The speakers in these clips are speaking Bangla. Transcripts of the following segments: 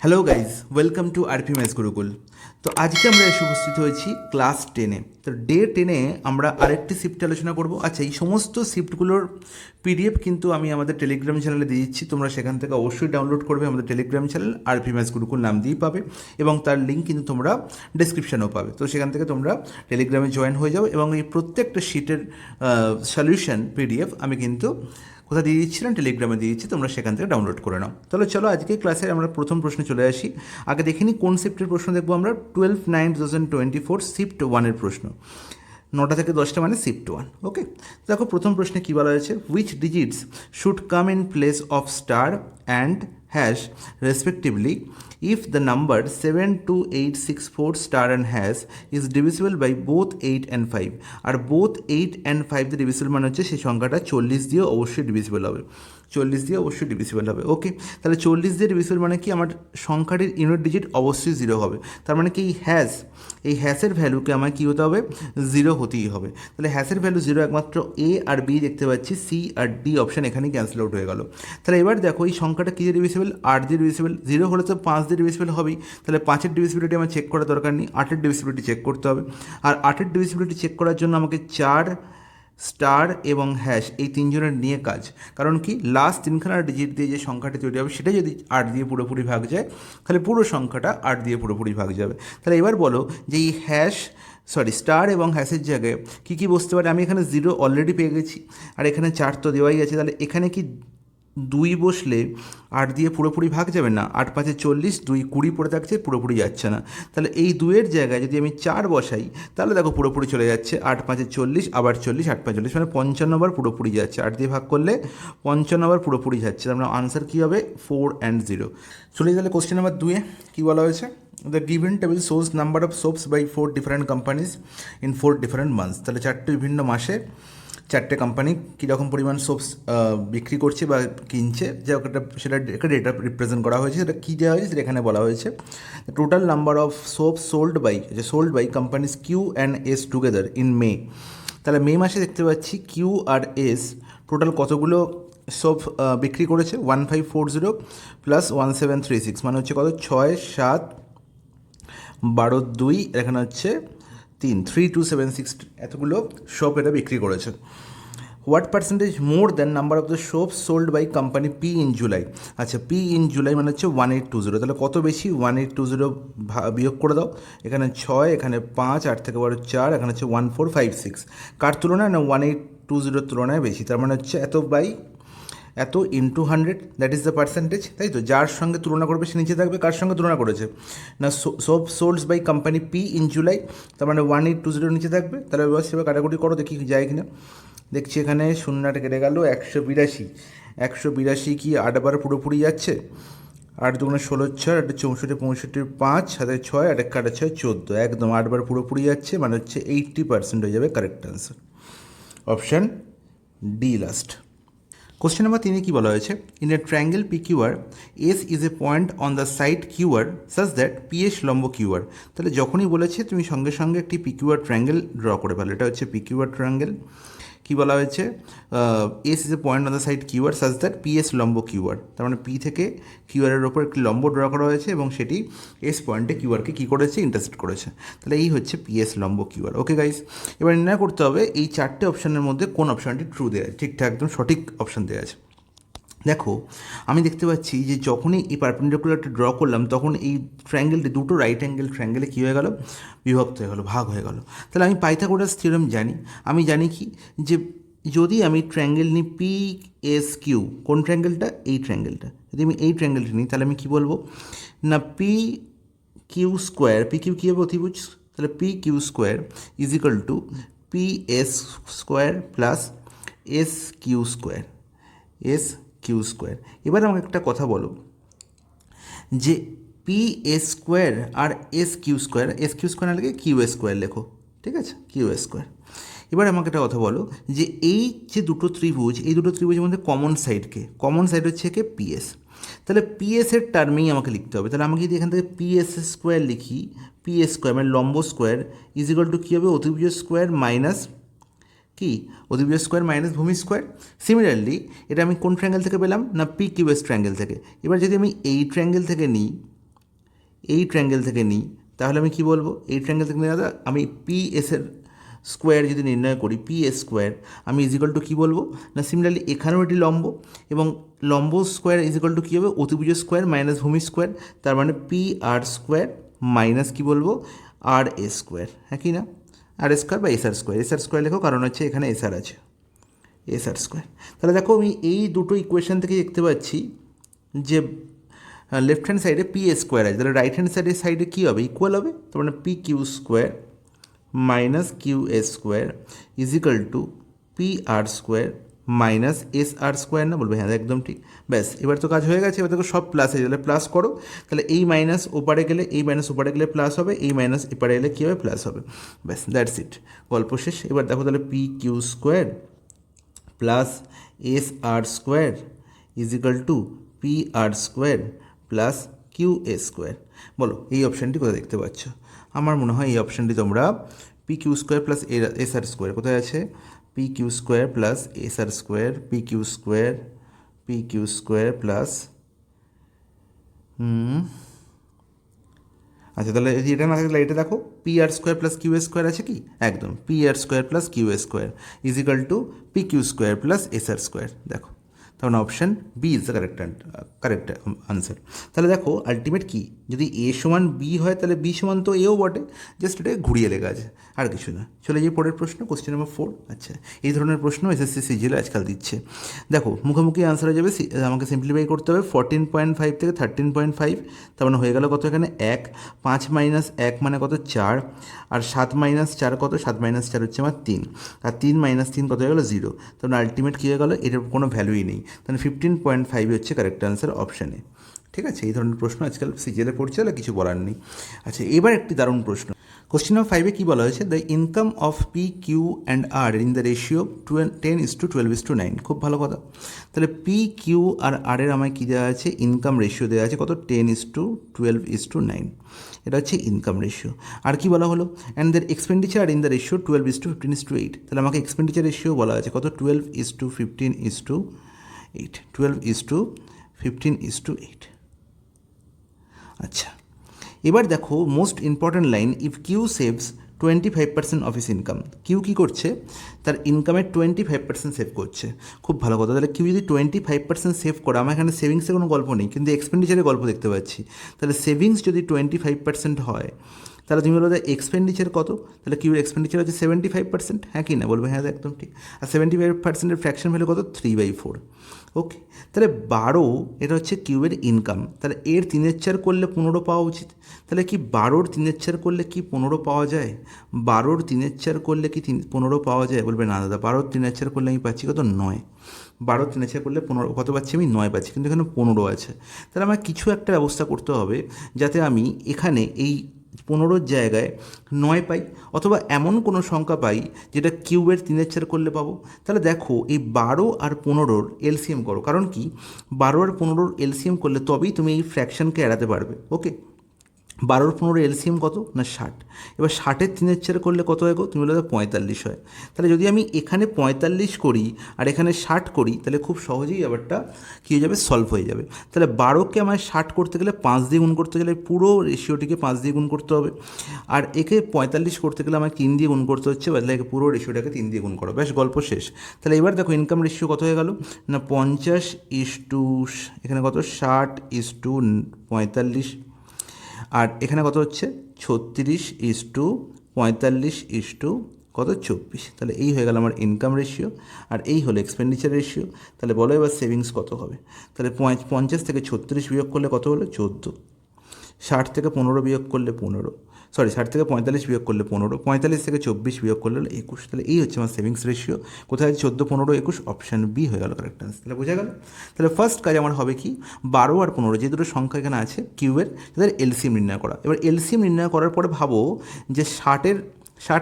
Hello guys, welcome to RP maths Gurukul. তো আজকে আমরা এসে উপস্থিত হয়েছি ক্লাস 10-এ। তো ডে 10-এ আমরা আরেকটি শিফট আলোচনা করব। আচ্ছা, এই সমস্ত শিফটগুলোর পিডিএফ কিন্তু আমি আমাদের টেলিগ্রাম চ্যানেলে দিয়ে দিচ্ছি, তোমরা সেখান থেকে অবশ্যই ডাউনলোড করবে। আমাদের Telegram channel RP maths Gurukul নাম দিয়েই পাবে এবং তার লিঙ্ক কিন্তু তোমরা ডেসক্রিপশানেও পাবে। তো সেখান থেকে তোমরা টেলিগ্রামে জয়েন হয়ে যাও এবং এই প্রত্যেকটা শিটের সলিউশন পিডিএফ আমি কিন্তু কোথায় দিয়ে দিচ্ছিলাম, টেলিগ্রামে দিয়ে দিচ্ছি, তোমরা সেখান থেকে ডাউনলোড করে নাও। তাহলে চলো আজকে ক্লাসে আমরা প্রথম প্রশ্নে চলে আসি। আগে দেখিনি কোন শিফটের প্রশ্ন দেখবো আমরা। 12/9/2024 শিফট 1-এর প্রশ্ন। 9টা থেকে 10টা মানে শিফট 1। ওকে, দেখো প্রথম প্রশ্নে কী বলা হয়েছে, which digits should come in place of star and hash respectively if the number 72864 star and hash is divisible by both 8 and 5। আর both 8 and 5 দিয়ে ডিভিসিবল মানে হচ্ছে সেই সংখ্যাটা 40 দিয়ে অবশ্যই ডিভিসিবল হবে, 40 দিয়ে অবশ্যই ডিভিসিবল হবে। ওকে, তাহলে 40 দিয়ে ডিভিসিবল মানে কি, আমার সংখ্যাটির ইউনিট ডিজিট অবশ্যই 0 হবে। তার মানে কি এই হ্যাশের ভ্যালুকে আমার কী হতে হবে, 0 হতেই হবে। তাহলে হ্যাশের ভ্যালু 0, একমাত্র এ আর বি দেখতে পাচ্ছি, সি আর ডি অপশান এখানেই ক্যান্সেল আউট হয়ে গেল। তাহলে এবার দেখো এই সংখ্যাটা কী দিয়ে ডিভিসিবল, 8 দিয়ে ডিভিসিবল। 0 হলে তো 5 দিয়ে ডিভিসিবল হবেই, তাহলে 5-এর ডিভিসিবিলিটি আমার চেক করার দরকার নেই, 8-এর ডিভিসিবিলিটি চেক করতে হবে। আর 8-এর ডিভিসিবিলিটি চেক করার জন্য আমাকে 4, স্টার এবং হ্যাশ এই তিনজনের নিয়ে কাজ। কারণ কি, লাস্ট তিনখানা ডিজিট দিয়ে যে সংখ্যাটি তৈরি হবে সেটা যদি 8 দিয়ে পুরোপুরি ভাগ যায়, তাহলে পুরো সংখ্যাটা 8 দিয়ে পুরোপুরি ভাগ যাবে। তাহলে এবার বলো যে এই স্টার এবং হ্যাশের জায়গায় কী কী বসতে পারে। আমি এখানে 0 অলরেডি পেয়ে গেছি, আর এখানে 4 তো দেওয়াই আছে। তাহলে এখানে কি 2 বসলে 8 দিয়ে পুরোপুরি ভাগ যাবে না, 8×5 = 40, 2 20 পড়ে থাকছে, পুরোপুরি যাচ্ছে না। তাহলে এই 2-এর জায়গায় যদি আমি 4 বসাই, তাহলে দেখো পুরোপুরি চলে যাচ্ছে, 8×5 = 40, আবার 40, 8×5 = 40, মানে 55 বার পুরোপুরি যাচ্ছে। 8 দিয়ে ভাগ করলে 55 বার পুরোপুরি যাচ্ছে। তার মানে আনসার কী হবে, 4 and 0। চলে গেলে কোশ্চেন নাম্বার 2-এ কী বলা হয়েছে, the given table shows number of soaps by 4 different companies in 4 different months. তাহলে 4টে বিভিন্ন মাসে 4টে কোম্পানি কীরকম পরিমাণ সোপস বিক্রি করছে বা কিনছে, যে সেটা একটা ডেটা রিপ্রেজেন্ট করা হয়েছে। সেটা কী দেওয়া হয়েছে সেটা এখানে বলা হয়েছে, total number of soaps sold by companies Q and S together in May. তাহলে মে মাসে দেখতে পাচ্ছি কিউ আর এস টোটাল কতগুলো সোপ বিক্রি করেছে, 1540 প্লাস 1736, মানে হচ্ছে কত, 6, 7, 12, 2, এখানে হচ্ছে 3, 3276 এতগুলো শপ এটা বিক্রি করেছে। What percentage more than number of the shop sold by company P in July. আচ্ছা, পি ইন জুলাই মানে হচ্ছে 1820। তাহলে কত বেশি, 1820 বিয়োগ করে দাও। এখানে 6, এখানে 5, 8 থেকে 12 4, এখানে হচ্ছে 1456। কার তুলনায় না, 1820 তুলনায় বেশি। তার মানে হচ্ছে এত into 100, that is the percentage, তাই তো। যার সঙ্গে তুলনা করবে সে নিচে থাকবে। কার সঙ্গে তুলনা করেছে না, soap solds by company P in July, তার মানে 1820 নিচে থাকবে। তাহলে এবার সেভাবে কাটাকুটি করো, দেখি যায় কিনা। দেখছি এখানে 0টা কেটে গেল, 182 কি 8 বার পুরোপুরি যাচ্ছে, 8 দুগুণে 16, 6, 8 64, 65, 5, 7 6, 8 কাটা 6 14, একদম 8 বার পুরোপুরি যাচ্ছে, মানে হচ্ছে 80% হয়ে যাবে correct answer. Option D last. Question number 3-এ কী বলা হয়েছে, in a triangle PQR S is a point on the side QR such that PS লম্ব QR। তাহলে যখনই বলেছে তুমি সঙ্গে সঙ্গে একটি PQR ট্রায়াঙ্গেল ড্র করে ফেলো। এটা হচ্ছে PQR ট্রায়াঙ্গেল। কী বলা হয়েছে, S is a point on the side QR such that PS লম্ব QR। তার মানে পি থেকে কিউআরের ওপর একটি লম্ব ড্র করা হয়েছে এবং সেটি এস পয়েন্টে কিউআরকে কী করেছে, ইন্টারসেক্ট করেছে। তাহলে এই হচ্ছে পিএস লম্ব QR। ওকে গাইস, এবার নির্ণয় করতে হবে এই 4টে অপশানের মধ্যে কোন অপশানটি ট্রু দেওয়া আছে, ঠিকঠাক একদম সঠিক অপশান দেওয়া আছে। দেখো আমি দেখতে পাচ্ছি যে যখনই এই পারপেন্ডিকুলারটা ড্র করলাম, তখন এই ট্রায়াঙ্গেলটি দুটো রাইট অ্যাঙ্গেল ট্রায়াঙ্গেলে কী হয়ে গেল, বিভক্ত হয়ে গেল, ভাগ হয়ে গেল। তাহলে আমি পাইথাগোরাস থিওরেম জানি। আমি জানি কি, যে যদি আমি ট্রায়াঙ্গেল নিই PSQ, কোন ট্রায়াঙ্গেলটা, এই ট্রায়াঙ্গেলটা, যদি আমি এই ট্রায়াঙ্গেলটা নিই, তাহলে আমি কী বলবো না, PQ স্কোয়ার, PQ কী হবে, অতিভুজ। তাহলে PQ square is equal two PS square plus SQ square, SQ square. এবার আমাকে একটা কথা বলো, যে PS স্কোয়ার আর SQ স্কোয়ার না লিখে QS স্কোয়ার লেখো, ঠিক আছে, QS স্কোয়ার। এবার আমাকে একটা কথা বলো, যে এই যে দুটো ত্রিভুজ, এই দুটো ত্রিভুজের মধ্যে কমন সাইড হচ্ছে কে, PS। তাহলে পিএসের টার্মেই আমাকে লিখতে হবে। তাহলে আমাকে যদি এখান থেকে PS স্কোয়ার লিখি, PS স্কোয়ার মানে লম্ব স্কোয়ার ইজ ইকুয়াল টু কী হবে, অতিভুজ স্কোয়ার মাইনাস কি, অতিভুজ স্কোয়ার মাইনাস ভূমি স্কোয়ার। সিমিলারলি এটা আমি কোন ট্রায়াঙ্গেল থেকে পেলাম না, PQS ট্রায়াঙ্গেল থেকে। এবার যদি আমি এই ট্রায়াঙ্গেল থেকে নিই, এই ট্রায়াঙ্গেল থেকে নিই, তাহলে আমি কি বলবো, এই ট্রায়াঙ্গেল থেকে নিয়ে আমি পি এসের স্কোয়ার যদি নির্ণয় করি, পি এস স্কোয়ার, আমি ইজিক্যাল টু কী বলবো না, সিমিলারলি এখানেও এটি লম্ব, এবং লম্ব স্কোয়ার ইজিক্যাল টু কী হবে, অতিভুজ স্কোয়ার মাইনাস ভূমি স্কোয়ার, তার মানে পি আর স্কোয়ার মাইনাস কী বলবো, আর এ স্কোয়ার, হ্যাঁ কি না, আর স্কোয়ার বা এস আর স্কোয়ার লেখো, কারণ হচ্ছে এখানে এস আর আছে, এস আর স্কোয়ার। তাহলে দেখো আমি এই দুটো ইকুয়েশন থেকে দেখতে পাচ্ছি যে লেফট হ্যান্ড সাইডে পি এ স্কোয়ার আছে, তাহলে রাইট হ্যান্ড সাইডে কী হবে, ইকুয়াল হবে, তার মানে P Q square minus Q S square equal to P R square minus S R square, না বলবে, হ্যাঁ একদম ঠিক। ব্যাস, এবার তো কাজ হয়ে গেছে, এবার দেখো সব প্লাস হয়ে তাহলে প্লাস করো, তাহলে এই মাইনাস ওপারে গেলে এই মাইনাস ওপারে গেলে প্লাস হবে, এই মাইনাস এপারে গেলে কী হবে, প্লাস হবে। ব্যাস, দ্যাটস ইট, গল্প শেষ। এবার দেখো তাহলে P Q square plus S R square equal to P R square plus Q A square. বলো এই অপশানটি কোথায় দেখতে পাচ্ছ? আমার মনে হয় এই অপশানটি তোমরা P Q square plus S R square কোথায় আছে, P Q square plus S R square, P Q square plus আচ্ছা, তাহলে এটা না থাকলে এটা দেখো, P R square plus Q A square আছে কি, একদম P R square plus Q A square equal to P Q square plus S R square. দেখো তখন option B is the correct answer. তাহলে দেখো আলটিমেট কি, যদি এ সমান বি হয় তাহলে বি সমান তো এও বটে, জাস্ট এটা ঘুরিয়ে লেখা আছে, আর কিছু না। চলে যাই পরের প্রশ্ন, কোশ্চেন নাম্বার 4। আচ্ছা, এই ধরনের প্রশ্ন এসএসসি সিজিএল আজকাল দিচ্ছে। দেখো মুখোমুখি আনসার হয়ে যাবে, আমাকে সিম্পলিফাই করতে হবে 14.5 থেকে 13.5, তার মানে হয়ে গেল কত, এখানে 1, 5 মাইনাস 1 মানে কত 4, আর 7 মাইনাস 4 কত, 7 মাইনাস 4 হচ্ছে আমার 3, আর 3 মাইনাস 3 কত হয়ে গেলো 0, তার মানে আলটিমেট কী হয়ে গেলো, এটার কোনো ভ্যালুই নেই, তাহলে 15.5 হচ্ছে কারেক্ট আনসার অপশানে। ঠিক আছে, এই ধরনের প্রশ্ন আজকাল সিজিএলে পড়ছে, তাহলে কিছু বলার নেই। আচ্ছা, এবার একটি দারুণ প্রশ্ন, কোশ্চেন নাম্বার 5-এ কী বলা হয়েছে, the income of P Q and R in the ratio 10:12:9। খুব ভালো কথা। তাহলে পি কিউ আর আর এর আমায় কী দেওয়া আছে, ইনকাম রেশিও দেওয়া আছে কত, 10:12:9, এটা হচ্ছে ইনকাম রেশিও। আর কি বলা হলো, and their expenditure are in the ratio 12:15:8। তাহলে আমাকে এক্সপেন্ডিচার রেশিও বলা আছে কত, 12:15:8, 12:15:8। আচ্ছা, এবার দেখো most important line, if Q saves 25% of his income. Q কী করছে, তার ইনকামের 25% সেভ করছে। খুব ভালো কথা। তাহলে কিউ যদি 25% সেভ করে, আমার এখানে সেভিংসের কোনো গল্প নেই, কিন্তু এক্সপেন্ডিচারের গল্প দেখতে পাচ্ছি। তাহলে সেভিংস যদি 25% হয়, তাহলে তুমি বলো এক্সপেন্ডিচার কত, তাহলে কিউর এক্সপেন্ডিচার হচ্ছে 75%, হ্যাঁ কি না, বলবে হ্যাঁ একদম ঠিক। আর 75%-এর ফ্র্যাকশন ভ্যালু কত, 3/4। ওকে, তাহলে 12 এটা হচ্ছে কিউবের ইনকাম, তাহলে এর 3/4 করলে 15 পাওয়া উচিত। তাহলে কি 12-র 3/4 করলে কি 15 পাওয়া যায়, 12-র 3/4 করলে কি 15 পাওয়া যায়, বলবে না দাদা, 12-র 3/4 করলে আমি পাচ্ছি কত, 9। 12-র 3/4 করলে 15 কত পাচ্ছি, আমি 9 পাচ্ছি, কিন্তু এখানে 15 আছে। তাহলে আমার কিছু একটা ব্যবস্থা করতে হবে যাতে আমি এখানে এই 15-র জায়গায় 9 পাই, অথবা এমন কোনো সংখ্যা পাই যেটা কিউবের 3/4 করলে পাবো। তাহলে দেখো এই 12 আর 15-র এলসিএম করো, কারণ কি 12 আর 15-র এলসিএম করলে তবেই তুমি এই ফ্র্যাকশনকে এড়াতে পারবে। ওকে, 12 আর 15-র এলসিএম কত না 60, এবার 60-এর 3/4 করলে কত হয় গো, তুমি বলে 45 হয়। তাহলে যদি আমি এখানে 45 করি আর এখানে 60 করি, তাহলে খুব সহজেই ব্যাপারটা কী হয়ে যাবে, সলভ হয়ে যাবে। তাহলে 12কে আমায় 60 করতে গেলে 5 দিয়ে গুণ করতে গেলে পুরো রেশিওটিকে 5 দিয়ে গুণ করতে হবে, আর একে 45 করতে গেলে আমায় 3 দিয়ে গুণ করতে হচ্ছে, বদলে একে পুরো রেশিওটাকে 3 দিয়ে গুণ করো, ব্যাস গল্প শেষ। তাহলে এবার দেখো ইনকাম রেশিও কত হয়ে গেল না 50:, এখানে কত 60:45, আর এখানে কত হচ্ছে 36:45 কত 24। তাহলে এই হয়ে গেল আমার ইনকাম রেশিও, আর এই হলো এক্সপেন্ডিচার রেশিও। তাহলে বলো এবার সেভিংস কত হবে, তাহলে 50 থেকে 36 বিয়োগ করলে কত হলো 14, 60 থেকে 15 বিয়োগ করলে 15, 60 থেকে 45 বিয়োগ করলে 15, 45 থেকে 24 বিয়োগ করলে 21। তাহলে এই হচ্ছে আমার সেভিংস রেশিও। কোথায় আছে 14, 15, 21, অপশান বি হয়ে গেল কারেক্ট আনসার। তাহলে বোঝা গেল। তাহলে ফার্স্ট কাজ আমার হবে কি, 12 আর 15 যে দুটো সংখ্যা এখানে আছে কিউবের, তাদের এলসিএম নির্ণয় করা। এবার এলসিএম নির্ণয় করার পরে ভাবো যে 60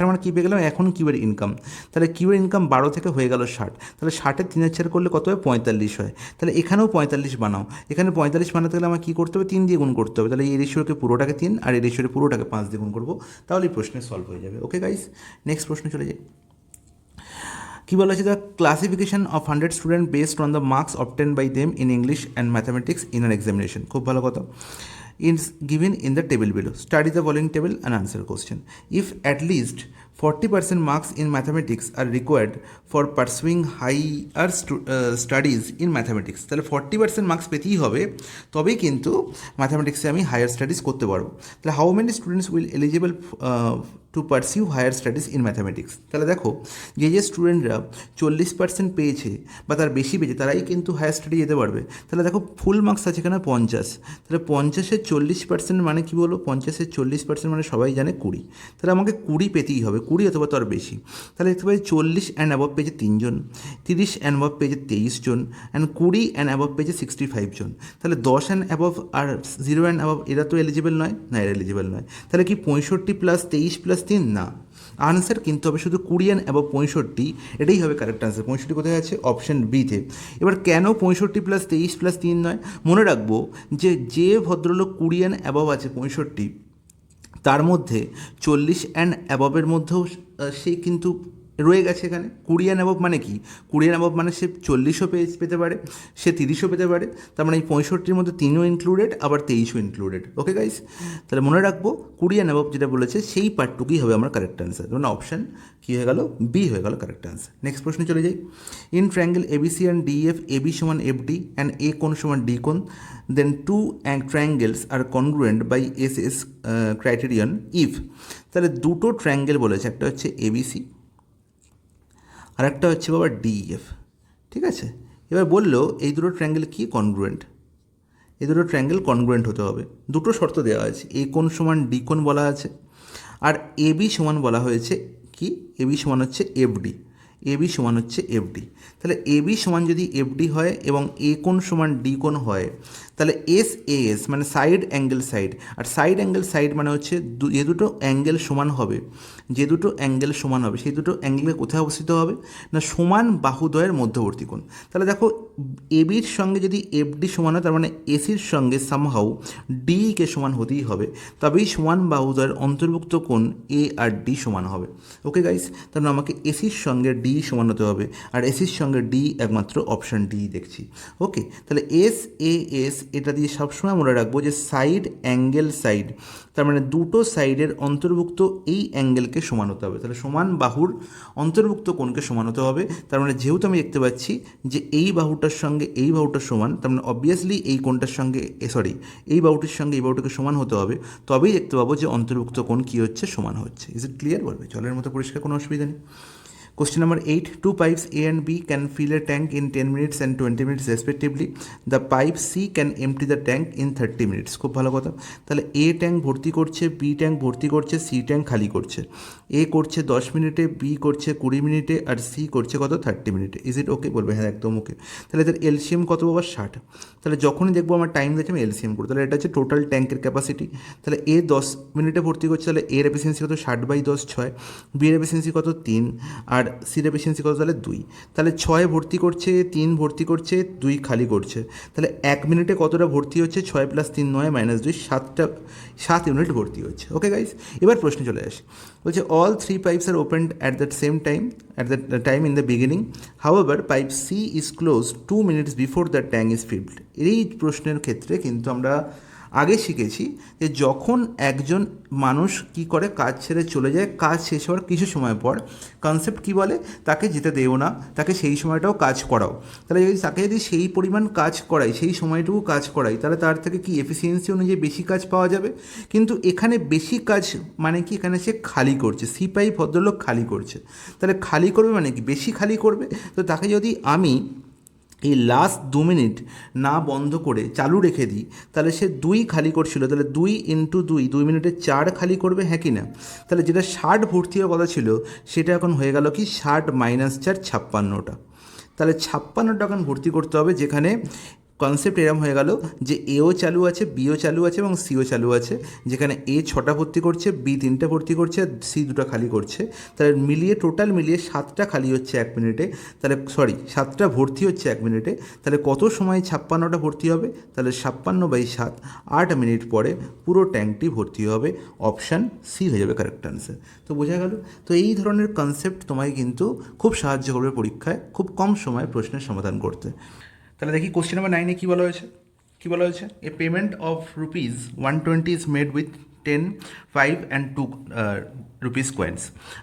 আমরা কী পেয়ে গেলাম, এখন কিউবের ইনকাম, তাহলে কিউবের ইনকাম 12 থেকে হয়ে গেল 60, তাহলে 60-এর 3/4 করলে কত হয় 45 হয়। তাহলে এখানেও 45 বানাও, এখানে 45 বানাতে গেলে আমার কী করতে হবে, 3 দিয়ে গুণ করতে হবে। তাহলে এই রেশিওকে পুরোটাকে 3 আর এই রেশিওকে পুরোটাকে 5 দিয়ে গুণ করবো, তাহলে এই প্রশ্নে সলভ হয়ে যাবে। ওকে গাইস, নেক্সট প্রশ্ন চলে যাই। কী বলা হচ্ছে, the classification of 100 student based on the marks obtain by them in English and mathematics in an examination. খুব ভালো কথা। is given in the table below. Study the following table and answer question. If at least 40% marks in mathematics are required for pursuing higher studies in mathematics, তাহলে 40% মার্কস পেতেই হবে, তবেই কিন্তু ম্যাথামেটিক্সে আমি হায়ার স্টাডিজ করতে পারবো। তাহলে how many students will eligible to pursue higher studies in mathematics? তাহলে দেখো, যে স্টুডেন্টরা 40% পেয়েছে বা তার বেশি পেয়েছে তারাই কিন্তু হায়ার স্টাডি যেতে পারবে। তাহলে দেখো, ফুল মার্কস আছে এখানে 50, তাহলে 50-এর 40% মানে কি বলো? 50-এর 40% মানে সবাই জানে 20, তাহলে আমাকে 20 পেতেই হবে, 20 অথবা তার বেশি। তাহলে দেখতে পাই 40 অ্যান্ড অ্যাবভ পেয়েছে 3 জন, 30 অ্যান্ড অ্যাবভ পেয়েছে 23 জন, অ্যান্ড 20 অ্যান্ড অ্যাবভ পেয়েছে 65 জন। তাহলে 10 অ্যান্ড অ্যাবভ আর 0 অ্যান্ড অ্যাবভ এরা তো এলিজিবল নয়, না এরা এলিজিবল নয়। তাহলে কি 65 প্লাস 23 প্লাস 3? না, আনসার কিন্তু হবে শুধু 20 অ্যান্ড অ্যাবভ 65, এটাই হবে কারেক্ট আনসার। 65 কোথায় আছে? অপশন বিতে। এবার কেন 65 প্লাস 23 প্লাস 3 নয়? মনে রাখবো যে ভদ্রলোক 20 অ্যান্ড অ্যাবভ আছে 65, তার মধ্যে 40 অ্যান্ড অ্যাবভের মধ্যেও সে কিন্তু রয়ে গেছে এখানে। 20 অ্যান্ড অ্যাবভ মানে কি? 20 অ্যান্ড অ্যাবভ মানে সে 40ও পেতে পারে, সে 30ও পেতে পারে, তার মানে এই 65-র মধ্যে 3ও ইনক্লুডেড, আবার 23ও ইনক্লুডেড। ওকে গাইস, তাহলে মনে রাখবো 20 অ্যান্ড অ্যাবভ যেটা বলেছে সেই পার্টটুকুই হবে আমার কারেক্ট অ্যান্সার, মানে অপশান কী হয়ে গেল? বি হয়ে গেল কারেক্ট অ্যান্সার। নেক্সট প্রশ্নে চলে যাই। In triangle ABC and DF, AB সমান এফডি অ্যান্ড এ কোণ সমান ডি কোণ, then two triangles are congruent by S S criterion if. তাহলে দুটো ট্রায়াঙ্গেল বলেছে, একটা হচ্ছে এবিসি আর একটা হচ্ছে বাবা ডিএফ, ঠিক আছে? এবার বললো এই দুটো ট্রায়াঙ্গেল কি? কনগ্রুয়েন্ট। এই দুটো ট্রায়াঙ্গেল কনগ্রুয়েন্ট হতে হবে। দুটো শর্ত দেওয়া আছে, এ কোণ সমান ডি কোণ বলা আছে, আর এবি সমান বলা হয়েছে কি? এবি সমান হচ্ছে এফডি, এবি সমান হচ্ছে এফডি। তাহলে এবি সমান যদি এফডি হয় এবং এ কোণ সমান ডি কোণ হয়, তাহলে এস এ এস মানে সাইড অ্যাঙ্গেল সাইড, আর সাইড অ্যাঙ্গেল সাইড মানে হচ্ছে যে দুটো অ্যাঙ্গেল সমান হবে, যে দুটো অ্যাঙ্গেল সমান হবে সেই দুটো অ্যাঙ্গেলে কোথায় অবস্থিত হবে? না সমান বাহুদ্বয়ের মধ্যবর্তী কোণ। তাহলে দেখো, এবির সঙ্গে যদি এফডি সমান হয়, তার মানে এসির সঙ্গে সামহাউ ডিকে সমান হতেই হবে, তবেই সমান বাহুদ্বয়ের অন্তর্ভুক্ত কোণ এ আর ডি সমান হবে। ওকে গাইস, তাহলে আমাকে এসির সঙ্গে ডি সমান হতে হবে, আর এসির সঙ্গে ডি একমাত্র অপশান ডি দেখছি। ওকে, তাহলে এস এ এস এটা দিয়ে সবসময় মনে রাখবো যে সাইড অ্যাঙ্গেল সাইড, তার মানে দুটো সাইডের অন্তর্ভুক্ত এই অ্যাঙ্গেলকে সমান হতে হবে। তাহলে সমান বাহুর অন্তর্ভুক্ত কোণকে সমান হতে হবে, তার মানে যেহেতু আমি দেখতে পাচ্ছি যে এই বাহুটার সঙ্গে এই বাহুটার সমান, তার মানে অবভিয়াসলি এই কোণটার সঙ্গে এই বাহুটির সঙ্গে এই বাহুটাকে সমান হতে হবে, তবেই দেখতে পাবো যে অন্তর্ভুক্ত কোণ কী হচ্ছে? সমান হচ্ছে। Is it clear? বলবে জলের মতো পরিষ্কার, কোনো অসুবিধা নেই। Question number 8. Two pipes A and B can fill a tank in 10 minutes and 20 minutes respectively. The pipe C can empty the tank in 30 minutes. খুব ভালো কথা। তাহলে A ট্যাঙ্ক ভর্তি করছে, B ট্যাঙ্ক ভর্তি করছে, C ট্যাঙ্ক খালি করছে। A করছে 10 মিনিটে, B করছে 20 মিনিটে, আর C করছে কত? 30 মিনিটে। ইজ ইট ওকে? বলবে হ্যাঁ একদম ওকে। তাহলে এদের এলসিএম কত বাবা? 60। তাহলে যখনই দেখবো আমার টাইম দেখে আমি এলসিএম করবো। তাহলে এটা হচ্ছে টোটাল ট্যাঙ্কের ক্যাপাসিটি। তাহলে A 10 মিনিটে ভর্তি করছে, তাহলে এর এফিসিয়েন্সি কত? 60/10 6। B এর এফিসিয়েন্সি কত? 3। আর সির এফিসিয়েন্সি কত? তাহলে 2। তাহলে 6 ভর্তি করছে, 3 ভর্তি করছে, 2 খালি করছে। তাহলে 1 মিনিটে কতটা ভর্তি হচ্ছে? 6 + 3 9 - 2 7 ইউনিট ভর্তি হচ্ছে। ওকে গাইস, এবার প্রশ্নে চলে আসি। বলছে all 3 pipes are opened at the same time in the beginning. However, pipe C is closed 2 minutes before the tank is filled. এই প্রশ্নের ক্ষেত্রে কিন্তু আমরা আগে শিখেছি যে যখন একজন মানুষ কি করে? কাজ ছেড়ে চলে যায়, কাজ শেষ হওয়ার কিছু সময় পর কনসেপ্ট কি বলে? তাকে যেতে দেও না, তাকে সেই সময়টাও কাজ করাও। তাহলে তাকে যদি সেই পরিমাণ কাজ করাই, সেই সময়টুকু কাজ করাই, তাহলে তার থেকে কি এফিসিয়েন্সি অনুযায়ী বেশি কাজ পাওয়া যাবে। কিন্তু এখানে বেশি কাজ মানে কি? এখানে সে খালি করছে, সিপাই ভদ্রলোক খালি করছে। তাহলে খালি করবে মানে কি? বেশি খালি করবে। তো তাকে যদি আমি এই লাস্ট 2 মিনিট না বন্ধ করে চালু রেখে দিই, তাহলে সে 2 খালি করছিল, তাহলে 2 × 2 মিনিটে 4 খালি করবে, হ্যাঁ কি না? তাহলে যেটা 60 ভর্তি হওয়ার কথা ছিল সেটা এখন হয়ে গেল কি? 60 - 4 56টা। তাহলে 56টা এখন ভর্তি করতে হবে, যেখানে কনসেপ্ট এরম হয়ে গেল যে এও চালু আছে, বিও চালু আছে এবং সিও চালু আছে, যেখানে এ 6টা ভর্তি করছে, বি 3টা ভর্তি করছে, সি 2টা খালি করছে। তাহলে টোটাল মিলিয়ে 7টা খালি হচ্ছে 1 মিনিটে, তাহলে 7টা ভর্তি হচ্ছে 1 মিনিটে। তাহলে কত সময় 56টা ভর্তি হবে? তাহলে 56/7 8 মিনিট পরে পুরো ট্যাঙ্কটি ভর্তি হবে। অপশান সি হয়ে যাবে কারেক্ট আনসার। তো বোঝা গেল? তো এই ধরনের কনসেপ্ট তোমায় কিন্তু খুব সাহায্য করবে পরীক্ষায় খুব কম সময়ে প্রশ্নের সমাধান করতে। তাহলে দেখি কোশ্চেন নাম্বার 9-এ কী বলা হয়েছে। কী বলা হয়েছে? A payment of rupees 120 is made with 10, 5 and 2 rupees coins.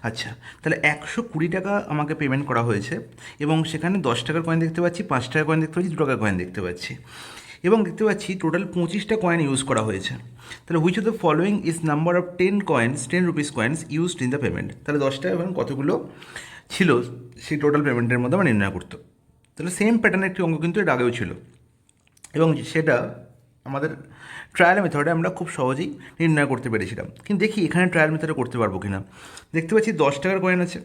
আচ্ছা, তাহলে 120 টাকা আমাকে পেমেন্ট করা হয়েছে এবং সেখানে 10 টাকার কয়েন দেখতে পাচ্ছি, 5 টাকার কয়েন দেখতে পাচ্ছি, 2 টাকার কয়েন দেখতে পাচ্ছি এবং দেখতে পাচ্ছি টোটাল 25টা কয়েন ইউজ করা হয়েছে। তাহলে which of the following is number of 10 rupees coins used in the payment. তাহলে 10 টাকা এবং কতগুলো ছিল সেই টোটাল পেমেন্টের মধ্যে আমার নির্ণয় করতো। তাহলে সেম প্যাটার্নের একটি অঙ্ক কিন্তু এর আগেও ছিল এবং সেটা আমাদের ট্রায়াল মেথডে আমরা খুব সহজেই নির্ণয় করতে পেরেছিলাম। কিন্তু দেখি এখানে ট্রায়াল মেথডে করতে পারবো কি না। দেখতে পাচ্ছি 10 টাকার কয়েন আছে,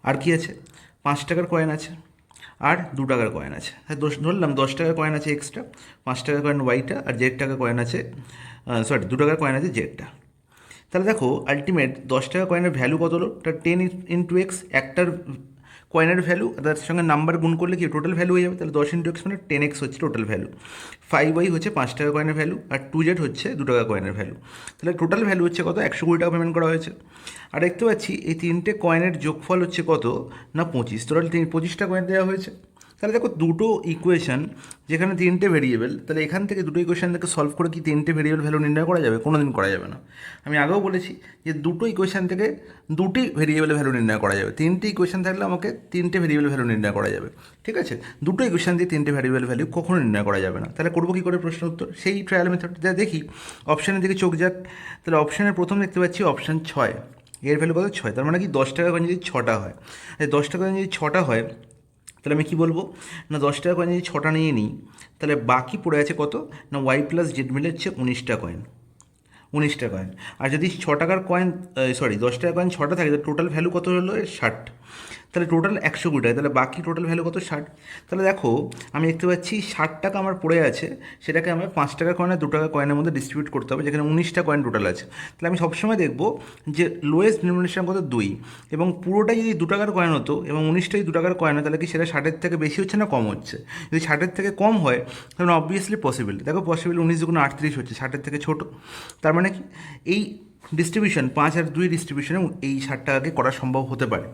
আর কি আছে, 5 টাকার কয়েন আছে, আর 2 টাকার কয়েন আছে। ধরলাম 10 টাকার কয়েন আছে এক্সট্রা, 5 টাকার কয়েন ওয়াইটা, আর 1 টাকার কয়েন আছে 2 টাকার কয়েন আছে জেডটা। তাহলে দেখো আলটিমেট 10 টাকা কয়েনের ভ্যালু কত হলো? এটা 10 ইন্টু এক্স, একটার কয়েনের ভ্যালু তার সঙ্গে নাম্বার গুণ করলে কি টোটাল ভ্যালু হয়ে যাবে। তাহলে 10 ইন্টু এক্স মানে 10x হচ্ছে টোটাল ভ্যালু, 5y হচ্ছে 5 টাকা কয়েনের ভ্যালু, আর 2z হচ্ছে 2 টাকা কয়েনের ভ্যালু। তাহলে টোটাল ভ্যালু হচ্ছে কত? 120 টাকা পেমেন্ট করা হয়েছে। আর দেখতে পাচ্ছি এই তিনটে কয়েনের যোগফল হচ্ছে কত না 25। টোটাল 25টা কয়েন দেওয়া হয়েছে। তাহলে দেখো দুটো ইকুয়েশন যেখানে তিনটে ভেরিয়েবল, তাহলে এখান থেকে দুটো ইকুয়েশন থেকে সলভ করে কি তিনটে ভেরিয়েবল ভ্যালু নির্ণয় করা যাবে? কোনো দিন করা যাবে না। আমি আগেও বলেছি যে দুটো ইকুয়েশন থেকে দুটি ভেরিয়েবল ভ্যালু নির্ণয় করা যাবে। তিনটে ইকুয়েশন থাকলে আমাকে তিনটে ভেরিয়েবল ভ্যালু নির্ণয় করা যাবে, ঠিক আছে? দুটো ইকুয়েশন দিয়ে তিনটে ভেরিয়েবল ভ্যালু কখনো নির্ণয় করা যাবে না। তাহলে করবো কী করে প্রশ্ন উত্তর? সেই ট্রায়াল মেথডটা দেখি। অপশানের দিকে চোখ যাক। তাহলে অপশানের প্রথম দেখতে পাচ্ছি অপশান 6, এর ভ্যালু কত? 6। তার মানে কি 10 টাকা কয়েন যদি 6টা হয়, 10 টাকা কয়েন যদি 6টা হয় তাহলে আমি কী বলবো না 10 টাকা কয়েন যদি 6টা নিয়ে নিই তাহলে বাকি পড়ে আছে কত না ওয়াই প্লাস জেড মিলে হচ্ছে 19টা কয়েন, 19টা কয়েন। আর যদি 6 টাকার কয়েন 10 টাকার কয়েন 6টা থাকে তাহলে টোটাল ভ্যালু কত হলো এর? 60। তাহলে টোটাল 120 টাকা, তাহলে বাকি টোটাল ভ্যালু কত? 60। তাহলে দেখো আমি দেখতে পাচ্ছি 60 টাকা আমার পড়ে আছে, সেটাকে আমার 5 টাকার কয়েন আর 2 টাকার কয়েনের মধ্যে ডিস্ট্রিবিউট করতে হবে, যেখানে 19টা কয়েন টোটাল আছে। তাহলে আমি সবসময় দেখবো যে লোয়েস্ট ডিনোমিনেশন কত? 2, এবং পুরোটাই যদি 2 টাকার কয়েন হতো এবং 19টাই 2 টাকার কয়েন হয় তাহলে কি সেটা 60-এর থেকে বেশি হচ্ছে না কম হচ্ছে? যদি 60-এর থেকে কম হয় তাহলে অবভিয়াসলি পসিবল। দেখো পসিবল 19 দুগুণ 38 হচ্ছে, 60-এর থেকে ছোটো। তার মানে কি এই ডিস্ট্রিবিউশন 5 আর 2 ডিস্ট্রিবিউশনে এই 60 টাকাকে করা সম্ভব হতে পারে,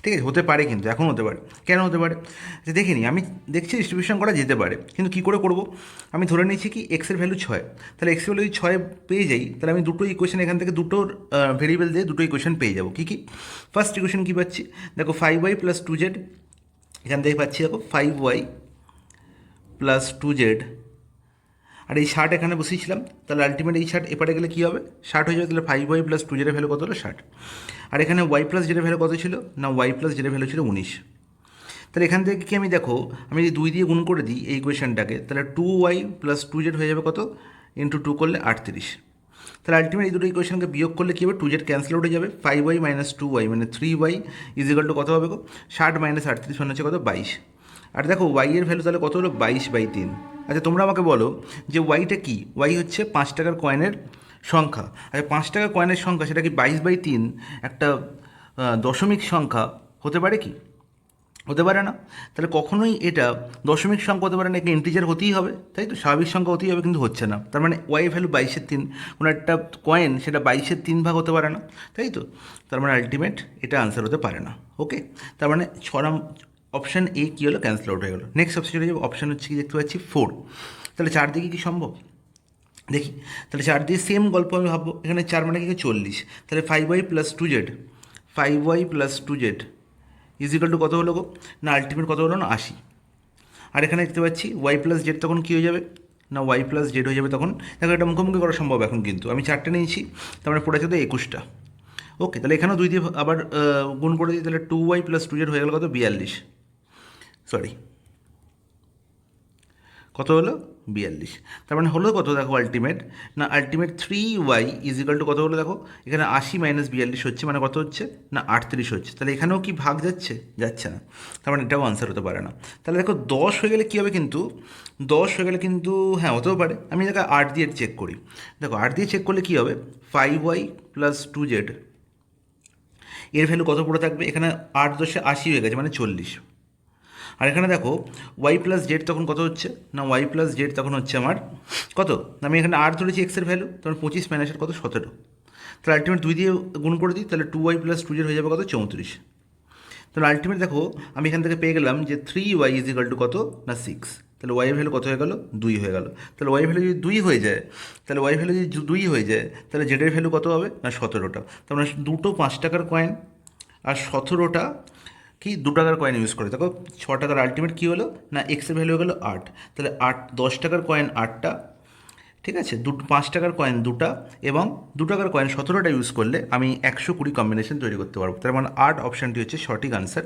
ঠিক আছে? হতে পারে, কিন্তু এখন হতে পারে। কেন হতে পারে? যে দেখিনি, আমি দেখছি ডিস্ট্রিবিউশন করা যেতে পারে, কিন্তু কী করে করব? আমি ধরে নিয়েছি কি এক্সের ভ্যালু 6, তাহলে এক্সের ভ্যালু যদি 6 পেয়ে যাই তাহলে আমি দুটো ইকুয়েশন এখান থেকে দুটো ভেরিয়েবল দিয়ে দুটো ইকুয়েশন পেয়ে যাবো। কী কী? ফার্স্ট ইকুয়েশন কী পাচ্ছি? দেখো 5y প্লাস 2z, এখান থেকে পাচ্ছি দেখো 5y প্লাস 2z, আর এই 60 এখানে বসিয়েছিলাম, তাহলে আলটিমেট এই 60 এপারে গেলে কী হবে? 60 হয়ে যাবে। তাহলে 5y প্লাস 2z এর ভ্যালু কত হলো? 60। আর এখানে y প্লাস জেডের ভ্যালু কত ছিল না y প্লাস জেডের ভ্যালু ছিল 19। তাহলে এখান থেকে কি আমি দেখো আমি যদি 2 দিয়ে গুণ করে দিই এই ইকুয়েশনটাকে, তাহলে 2y প্লাস 2z হয়ে যাবে কত? ইন্টু 2 করলে 38। তাহলে আলটিমেট এই দুটো ইকুয়েশনকে বিয়োগ করলে কী হবে? 2z ক্যান্সেল উঠে যাবে, 5y মাইনাস 2y মানে 3y ইজ ইকাল টু কত হবে গো? 60 মাইনাস 38 মানে হচ্ছে কত? 22। আর দেখো y এর ভ্যালু তাহলে কত হলো? 22/3। আচ্ছা তোমরা আমাকে বলো যে ওয়াইটা কি? ওয়াই হচ্ছে 5 টাকার কয়েনের সংখ্যা। আচ্ছা 5 টাকার কয়েনের সংখ্যা সেটা কি 22/3 একটা দশমিক সংখ্যা হতে পারে কি? হতে পারে না। তাহলে কখনোই এটা দশমিক সংখ্যা হতে পারে না, একে ইন্টিজার হতেই হবে, তাই তো? স্বাভাবিক সংখ্যা হতেই হবে, কিন্তু হচ্ছে না। তার মানে ওয়াই ভ্যালু 22/3, কোনো একটা কয়েন সেটা 22/3 ভাগ হতে পারে না, তাই তো? তার মানে আলটিমেট এটা আনসার হতে পারে না। ওকে, তার মানে অপশান এ কী হলো? ক্যান্সেল আউট হয়ে গেলো। নেক্সট অপশন হয়ে যাবে অপশান হচ্ছে কি দেখতে পাচ্ছি 4। তাহলে 4 দিকে কি সম্ভব? দেখি। তাহলে 4 দিয়ে সেম গল্প আমি ভাববো, এখানে 4 মানে কি? 40। তাহলে 5y plus 2z, 5y plus 2z is equal two কত হলো গো? না আলটিমেট কত হলো না 80। আর এখানে দেখতে পাচ্ছি ওয়াই প্লাস জেড তখন কী হয়ে যাবে না ওয়াই প্লাস জেড হয়ে যাবে তখন। দেখো এটা মুখোমুখি করা সম্ভব এখন, কিন্তু আমি 4টে নিয়েছি, তার মানে পড়ে আছে তো 21টা। ওকে, তাহলে এখানেও 2 দিয়ে আবার গুণ করে দিই, তাহলে 2y প্লাস 2z হয়ে গেল কত? 42। সরি, কত হলো? 42। তার মানে হলো কত দেখো আলটিমেট না ultimate 3y is equal two কত হলো দেখো, এখানে 80 মাইনাস 42 হচ্ছে, মানে কত হচ্ছে না 38 হচ্ছে। তাহলে এখানেও কি ভাগ যাচ্ছে? যাচ্ছে না। তার মানে এটাও আনসার হতে পারে না। তাহলে দেখো 10 হয়ে গেলে কী হবে? কিন্তু 10 হয়ে গেলে কিন্তু হ্যাঁ হতেও পারে। আমি দেখো 8 দিয়ে চেক করি। দেখো 8 দিয়ে চেক করলে কী হবে? 5y প্লাস 2z এর ভ্যালু কত পড়ে থাকবে? এখানে 8 10 80 হয়ে গেছে, মানে 40। আর এখানে দেখো ওয়াই প্লাস জেড তখন কত হচ্ছে না ওয়াই প্লাস জেড তখন হচ্ছে আমার কত? আমি এখানে আর ধরেছি এক্সের ভ্যালু, তখন 25 মাইনাসের কত? 17। তাহলে আলটিমেট 2 দিয়ে গুণ করে দিই, তাহলে 2y প্লাস 2z হয়ে যাবে কত? 34। তাহলে আলটিমেট দেখো আমি এখান থেকে পেয়ে গেলাম যে 3y ইজ ইকাল টু কত না 6। তাহলে ওয়াই ভ্যালু কত হয়ে গেল 2 হয়ে গেল। তাহলে ওয়াই ভ্যালু যদি 2 হয়ে যায়, তাহলে ওয়াই ভ্যালু যদি 2 হয়ে যায়, তাহলে জেডের ভ্যালু কত হবে না 17টা। তার মানে দুটো 5 টাকার কয়েন আর 17টা কি 2 টাকার কয়েন ইউজ করে। দেখো 6 টাকার আলটিমেট কী হলো না এক্সের ভ্যালু হয়ে গেলো 8। তাহলে 10 টাকার কয়েন 8টা, ঠিক আছে, 5 টাকার কয়েন 2টা এবং 2 টাকার কয়েন 17টা ইউজ করলে আমি 120 কম্বিনেশন তৈরি করতে পারবো। তার মানে 8 অপশানটি হচ্ছে সঠিক আনসার।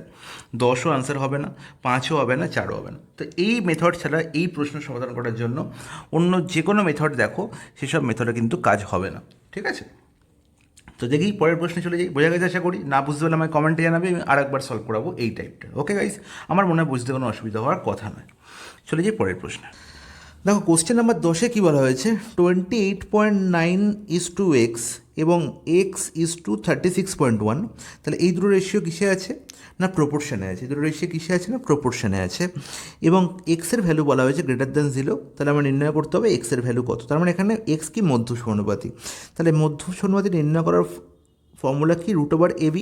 10ও আনসার হবে না, 5ও হবে না, 4ও হবে না। তো এই মেথড ছাড়া এই প্রশ্ন সমাধান করার জন্য অন্য যে কোনো মেথড দেখো, সেসব মেথডে কিন্তু কাজ হবে না, ঠিক আছে। তো দেখি পরের প্রশ্নে চলে যাই। বোঝা গেছে আশা করি। না বুঝতে পারলে আমায় কমেন্টে জানাবে, আমি আরেকবার সলভ করাবো এই টাইপটা। ওকে গাইস, আমার মনে হয় বুঝতে কোনো অসুবিধা হওয়ার কথা নয়। চলে যাই পরের প্রশ্নে। দেখো কোশ্চেন নাম্বার 10-এ কী বলা হয়েছে, 28.9:x এবং x:36.1। তাহলে এই দুটো রেশিও কিসে আছে না প্রপোর্শনে আছে। এই দুটো রেশিও কিসে আছে না প্রপোর্শনে আছে। এবং এক্সের ভ্যালু বলা হয়েছে >0। তাহলে আমরা নির্ণয় করতে হবে এক্সের ভ্যালু কত। তার মানে এখানে এক্স কি মধ্য সমানুপাতি। তাহলে মধ্য সমানুপাতি নির্ণয় করার ফর্মুলা কি √AB।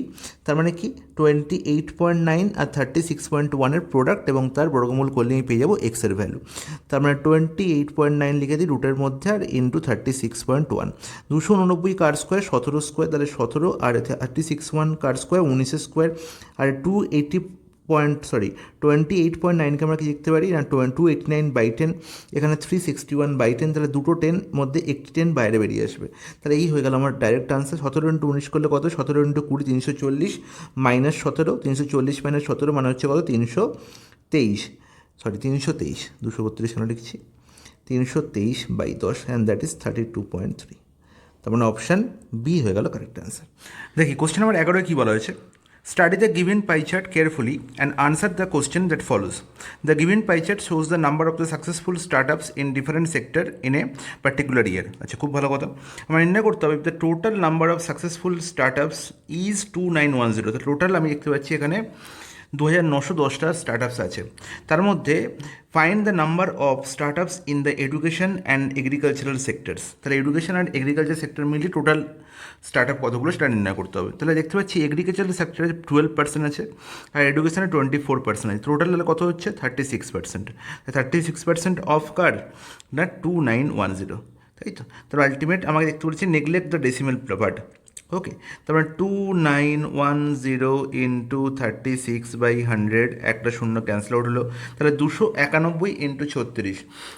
তার মানে কি 28.9 আর 36.1-এর প্রোডাক্ট এবং তার বর্গমূল করলে আমি পেয়ে যাবো এক্সের ভ্যালু। তার মানে 28.9 লিখে দিই রুটের মধ্যে আর ইন্টু 36.1। 289 কার স্কোয়ার 17 স্কোয়ার, তাহলে 17 আর 36.1 কার স্কোয়ার 19 স্কোয়ার আর 28.9কে আমরা কি লিখতে পারি না 289/10। এখানে 361/10, তাহলে দুটো 10 মধ্যে একটি 10 বাইরে বেরিয়ে আসবে। তাহলে এই হয়ে গেল আমার ডাইরেক্ট আনসার। 17 × 19 করলে কত, 17 × 20 340 -17, 340 - 17 মানে হচ্ছে কত 323, 232 কেন লিখছি 323/10 অ্যান্ড দ্যাট ইজ 32.3। তার মানে অপশান বি হয়ে গেল কারেক্ট অ্যান্সার। দেখি কোশ্চেন নাম্বার 11-এ কী বলা হয়েছে, study the given pie chart carefully and answer the question that follows. The given pie chart shows the number of the successful startups in different sector in a particular year. আচ্ছা, খুব ভালো কথা। আমার নির্ণয় করতে হবে the total number of successful startups is 2910। তো টোটাল আমি দেখতে পাচ্ছি এখানে 2910টা স্টার্টআপস আছে। তার মধ্যে find the number of startups in the education and agricultural sectors. তাহলে এডুকেশন অ্যান্ড এগ্রিকালচার সেক্টর মিলিয়ে টোটাল স্টার্টআপ কতগুলো সেটা নির্ণয় করতে হবে। তাহলে দেখতে পাচ্ছি এগ্রিকালচারাল সেক্টরে 12% আছে আর এডুকেশনে 24% আছে। টোটাল তাহলে কত হচ্ছে 36%। 36% অফ কার না 2910, তাই তো। তাহলে আলটিমেট আমাকে দেখতে বলছে নেগলেক্ট দ্য ডেসিমেল পার্ট। ওকে, তারপরে 2910 ইন্টু 36/100, একটা শূন্য ক্যান্সেল আউট হলো। তাহলে 291 × 36,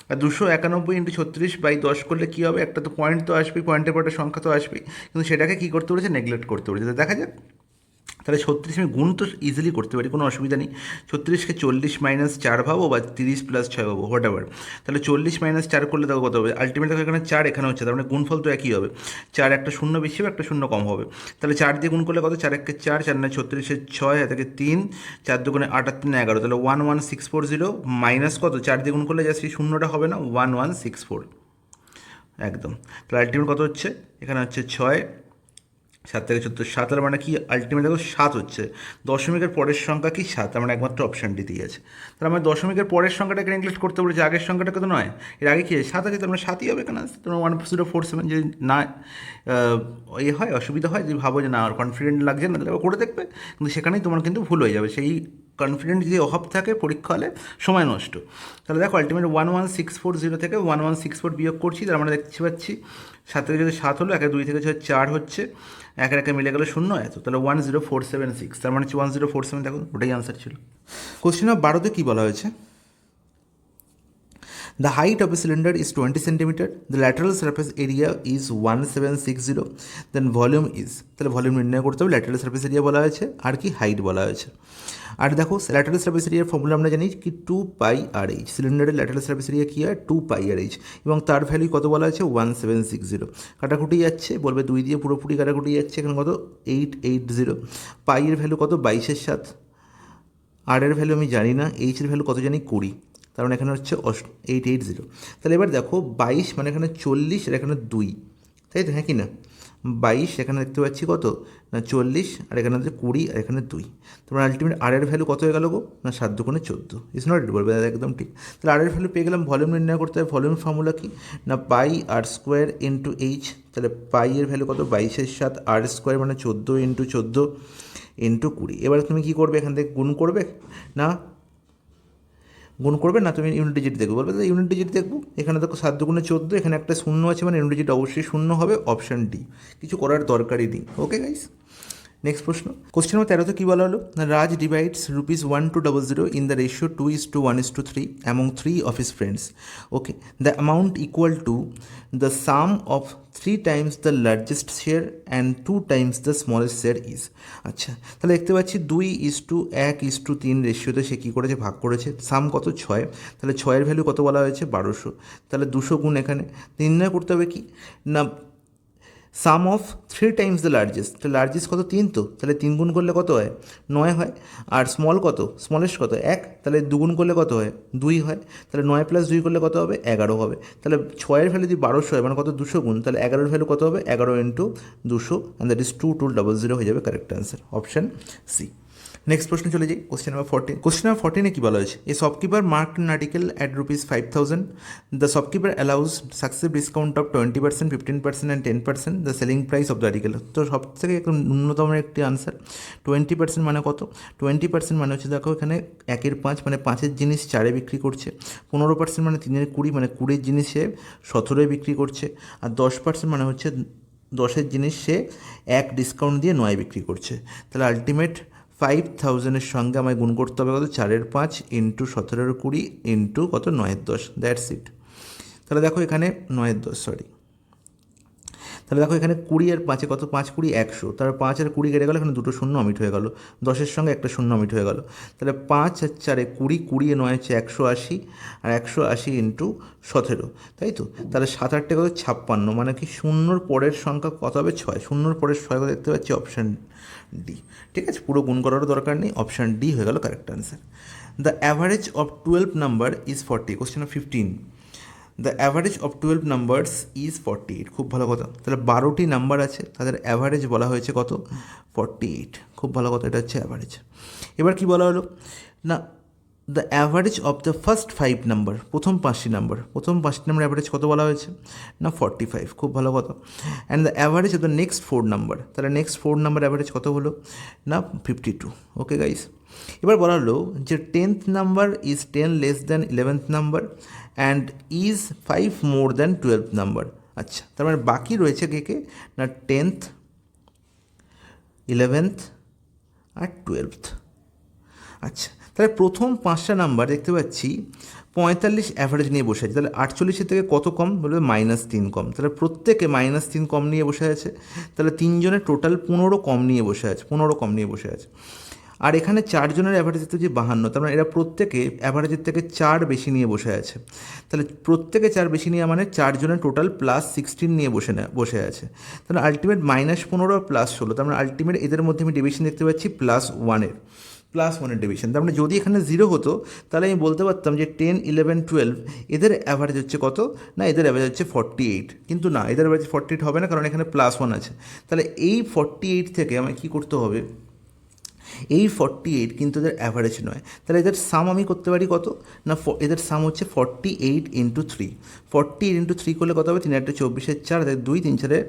আর 291 × 36/10 করলে কী হবে, একটা তো পয়েন্ট তো আসবেই, পয়েন্টের পর একটা সংখ্যা তো আসবেই, কিন্তু সেটাকে কী করতে বলেছে নেগলেক্ট করতে বলেছে। দেখা যাক। তাহলে 36 আমি গুণ তো ইজিলি করতে পারি, কোনো অসুবিধা নেই। 36কে 40 - 4 ভাবো বা 30 + 6 ভাবো, হোয়াট এভার। তাহলে 40 - 4 করলে দেখো কত হবে, আলটিমেট দেখো এখানে 4 এখানে হচ্ছে, তার মানে গুণফল তো একই হবে। 4 একটা শূন্য বেশি হবে, একটা শূন্য কম হবে। তাহলে 4 দিয়ে গুণ করলে কত, 4 × 1 = 4, 4 × 9 = 36, 6 থেকে 3, 4 × 2 = 8, 8 × 3 = 11। তাহলে 11640 মাইনাস কত, 4 দিয়ে গুণ করলে যা সেই শূন্যটা হবে না 1164 একদম। তাহলে আলটিমেট কত হচ্ছে, এখানে হচ্ছে 6, 7 থেকে 14, 7। মানে কি আলটিমেট দেখো 7 হচ্ছে। দশমিকের পরের সংখ্যা কি 7, তার মানে একমাত্র অপশানটি দিয়ে আছে। তাহলে আমার দশমিকের পরের সংখ্যাটাকে নেগলেক্ট করতে বলেছে, আগের সংখ্যাটাকে তো নয়। এর আগে কি 7 আছে, তার মানে 7ই হবে। কেন তোমার 1047 যদি না হয় অসুবিধা হয়, যদি ভাবো যে না কনফিডেন্ট লাগছে না, তাহলে করে দেখবে, কিন্তু সেখানেই তোমার কিন্তু ভুল হয়ে যাবে। সেই কনফিডেন্ট যদি অভাব থাকে পরীক্ষা হলে সময় নষ্ট। তাহলে দেখো আলটিমেট 11640 থেকে 11640 বিয়োগ করছি, তার মানে দেখতে পাচ্ছি 7 থেকে যদি 7 হলো, 1 2 থেকে 4 হচ্ছে, 1 1 মিলে গেলে 0 এত, তাহলে 10476, তার মানে 1047। দেখো ওটাই আনসার ছিল। কোশ্চেন নাম্বার 12-তে কী বলা হয়েছে, the height of a cylinder is 20 cm, the lateral surface area is 1760, then volume is। তাহলে ভলিউম নির্ণয় করতে হবে, ল্যাটারাল সারফেস এরিয়া বলা হয়েছে আর কি হাইট বলা হয়েছে। আর দেখো ল্যাটারাল সারফেস এরিয়ার ফর্মুলা আমরা জানি কি 2πRh। সিলিন্ডারের ল্যাটারাল সারফেস এরিয়া কী হয় 2πRh, এবং তার ভ্যালু কত বলা আছে 1760। কাটাকুটি যাচ্ছে, বলবে 2 দিয়ে পুরোপুরি কাটাকুটি যাচ্ছে, এখানে কত 880। পাইয়ের ভ্যালু কত 22/7, আর এর ভ্যালু আমি জানি না, এইচের ভ্যালু কত জানি 20, তার মানে এখানে হচ্ছে 880। তাহলে এবার দেখো 22 মানে এখানে 40 আর এখানে 2, তাই তো, হ্যাঁ কি না 22 এখানে দেখতে পাচ্ছি কত না 40 আর এখানে হচ্ছে 20 আর এখানে 2, তোমার আলটিমেট আর এর ভ্যালু কত হয়ে গেল গো না 7 দুগুণে 14। ইজ নট ইট, বলবে একদম ঠিক। তাহলে আর এর ভ্যালু পেয়ে গেলাম, ভলিউম নির্ণয় করতে হবে। ভলিউম ফর্মুলা কি না πr² × h। তাহলে পাই এর ভ্যালু কত 22/7, r² মানে 14 × 14 × 20। এবার তুমি কী করবে, এখান থেকে গুণ করবে না গুণ করবে না, তুমি ইউনিট ডিজিট দেখবে, বলবে ইউনিট ডিজিট দেখবো, এখানে দেখো 7 দুগুণে 14, এখানে একটা শূন্য আছে মানে ইউনিট ডিজিট অবশ্যই শূন্য হবে, অপশান ডি, কিছু করার দরকারই নেই। ওকে গাইস, নেক্সট প্রশ্ন, কোশ্চেন নম্বর 13তে কী বলা হলো না, Raj divides ₹1200 in the ratio 2:1:3 among 3 of his friends. Okay, the amount equal to the sum of 3 times the largest share and 2 times the smallest share is. আচ্ছা, তাহলে দেখতে পাচ্ছি 2:1:3 রেশিওতে সে কী করেছে, ভাগ করেছে। সাম কত, 6, তাহলে 6-এর ভ্যালু কত বলা হয়েছে, 1200, তাহলে 200 গুণ এখানে নির্ণয় করতে হবে কি না, সাম অফ 3 টাইমস দ্য লার্জেস্ট, তাহলে লার্জেস্ট কত, 3, তো তাহলে 3 গুণ করলে কত হয়, 9 হয়। আর স্মল কত, স্মলেস্ট কত, 1, তাহলে 2 গুণ করলে কত হয়, 2 হয়। তাহলে 9 + 2 করলে কত হবে, 11 হবে। তাহলে 6-এর ভ্যালু যদি 1200 হয় মানে কত, 200 গুণ, তাহলে 11-এর ভ্যালু কত হবে, 11 × 200, অ্যান্ড দ্যাট ইজ 2200 হয়ে যাবে correct answer, option C. Next প্রশ্ন চলে যাই, কোশ্চেন নাম্বার 14। কোশ্চেন নাম্বার 14-এ কী বলা হয়েছে, a shopkeeper marked an article at ₹5,000, the shopkeeper allows successive discount of 20%, 15% and 10% the selling price of the article. তো সব থেকে একটু ন্যূনতম একটি আনসার, 20% মানে কত, 20% মানে হচ্ছে দেখো এখানে 1/5 মানে 5-এর জিনিস 4-এ বিক্রি করছে, 15% মানে 3-20 মানে 20-এর জিনিস সে 17-এ বিক্রি করছে, আর 10% মানে হচ্ছে 10-এর জিনিস সে 1 ডিসকাউন্ট দিয়ে 9-এ বিক্রি করছে। তাহলে আলটিমেট 5000-এর সঙ্গে আমায় গুণ করতে হবে কত, 4/5 × 17-20 ইন্টু কত, 9/10, দ্যাটস ইট। তাহলে দেখো এখানে 9/10, সরি, তাহলে দেখো এখানে 20 আর 5-এ কত, 5×20 100, তারপর 5 আর 20 কেটে গেল, এখানে দুটো শূন্য অমিট হয়ে গেল, 10-এর সঙ্গে একটা শূন্য অমিট হয়ে গেল। তাহলে 5 আর 4-এ 20, 20 আর 9 হচ্ছে 180, আর 180 × 17, তাই তো। তাহলে 7-8 কত, 56, মানে কি শূন্যর পরের সংখ্যা কত হবে, 6, শূন্যর পরের 6 দেখতে পাচ্ছি, অপশান ডি। ঠিক আছে, পুরো গুণ করারও দরকার নেই, অপশান ডি হয়ে গেল correct answer. The average of 12 number is 40, question 15। The average of 12 numbers is 48, খুব ভালো কথা। তাহলে 12টি নাম্বার আছে, তাদের অ্যাভারেজ বলা হয়েছে কত, 48, খুব ভালো কথা, এটা হচ্ছে অ্যাভারেজ। এবার কি বলা হলো না, the average of the first 5 number, প্রথম 5টি নাম্বার অ্যাভারেজ কত বলা হয়েছে না, 45, খুব ভালো কথা। And the average of the next 4 number, তাহলে নেক্সট 4 নাম্বার অ্যাভারেজ কত হলো না, 52। ওকে গাইস, এবার বলা হলো যে 10th number is 10 less than 11th number and is 5 more than 12th number. আচ্ছা, তার মানে বাকি রয়েছে কে না, 10th, 11th আর 12th। আচ্ছা, তাহলে প্রথম 5টা নাম্বার দেখতে পাচ্ছি 45 অ্যাভারেজ নিয়ে বসে আছে, তাহলে 48-এর থেকে কত কম, বলবে -3 কম, তাহলে প্রত্যেকে -3 কম নিয়ে বসে আছে, তাহলে 3 জনের টোটাল 15 কম নিয়ে বসে আছে, 15 কম নিয়ে বসে আছে। আর এখানে 4 জনের অ্যাভারেজ দেখতে যে 52, তার মানে এরা প্রত্যেকে অ্যাভারেজের থেকে 4 বেশি নিয়ে বসে আছে, তাহলে প্রত্যেকে 4 বেশি নিয়ে মানে 4 জনের টোটাল +16 নিয়ে বসে আছে, তাহলে আলটিমেট -15 আর +16, তার মানে আলটিমেট এদের মধ্যে আমি ডিভিশন দেখতে পাচ্ছি +1-এর ডিভিশন। তার মানে যদি এখানে 0 হতো তাহলে আমি বলতে পারতাম যে 10, 11, 12 এদের অ্যাভারেজ হচ্ছে কত না, এদের অ্যাভারেজ হচ্ছে 48, কিন্তু না, এদের অ্যাভারেজ 48 হবে না, কারণ এখানে +1 আছে। তাহলে এই 48 থেকে আমায় কী করতে হবে, এই 48 কিন্তু এদের অ্যাভারেজ নয়, তাহলে এদের সাম আমি করতে পারি কত না, এদের সাম হচ্ছে 48 × 3, 48 × 3 করলে কত হবে, 3 × 24 = 4, 2 3 4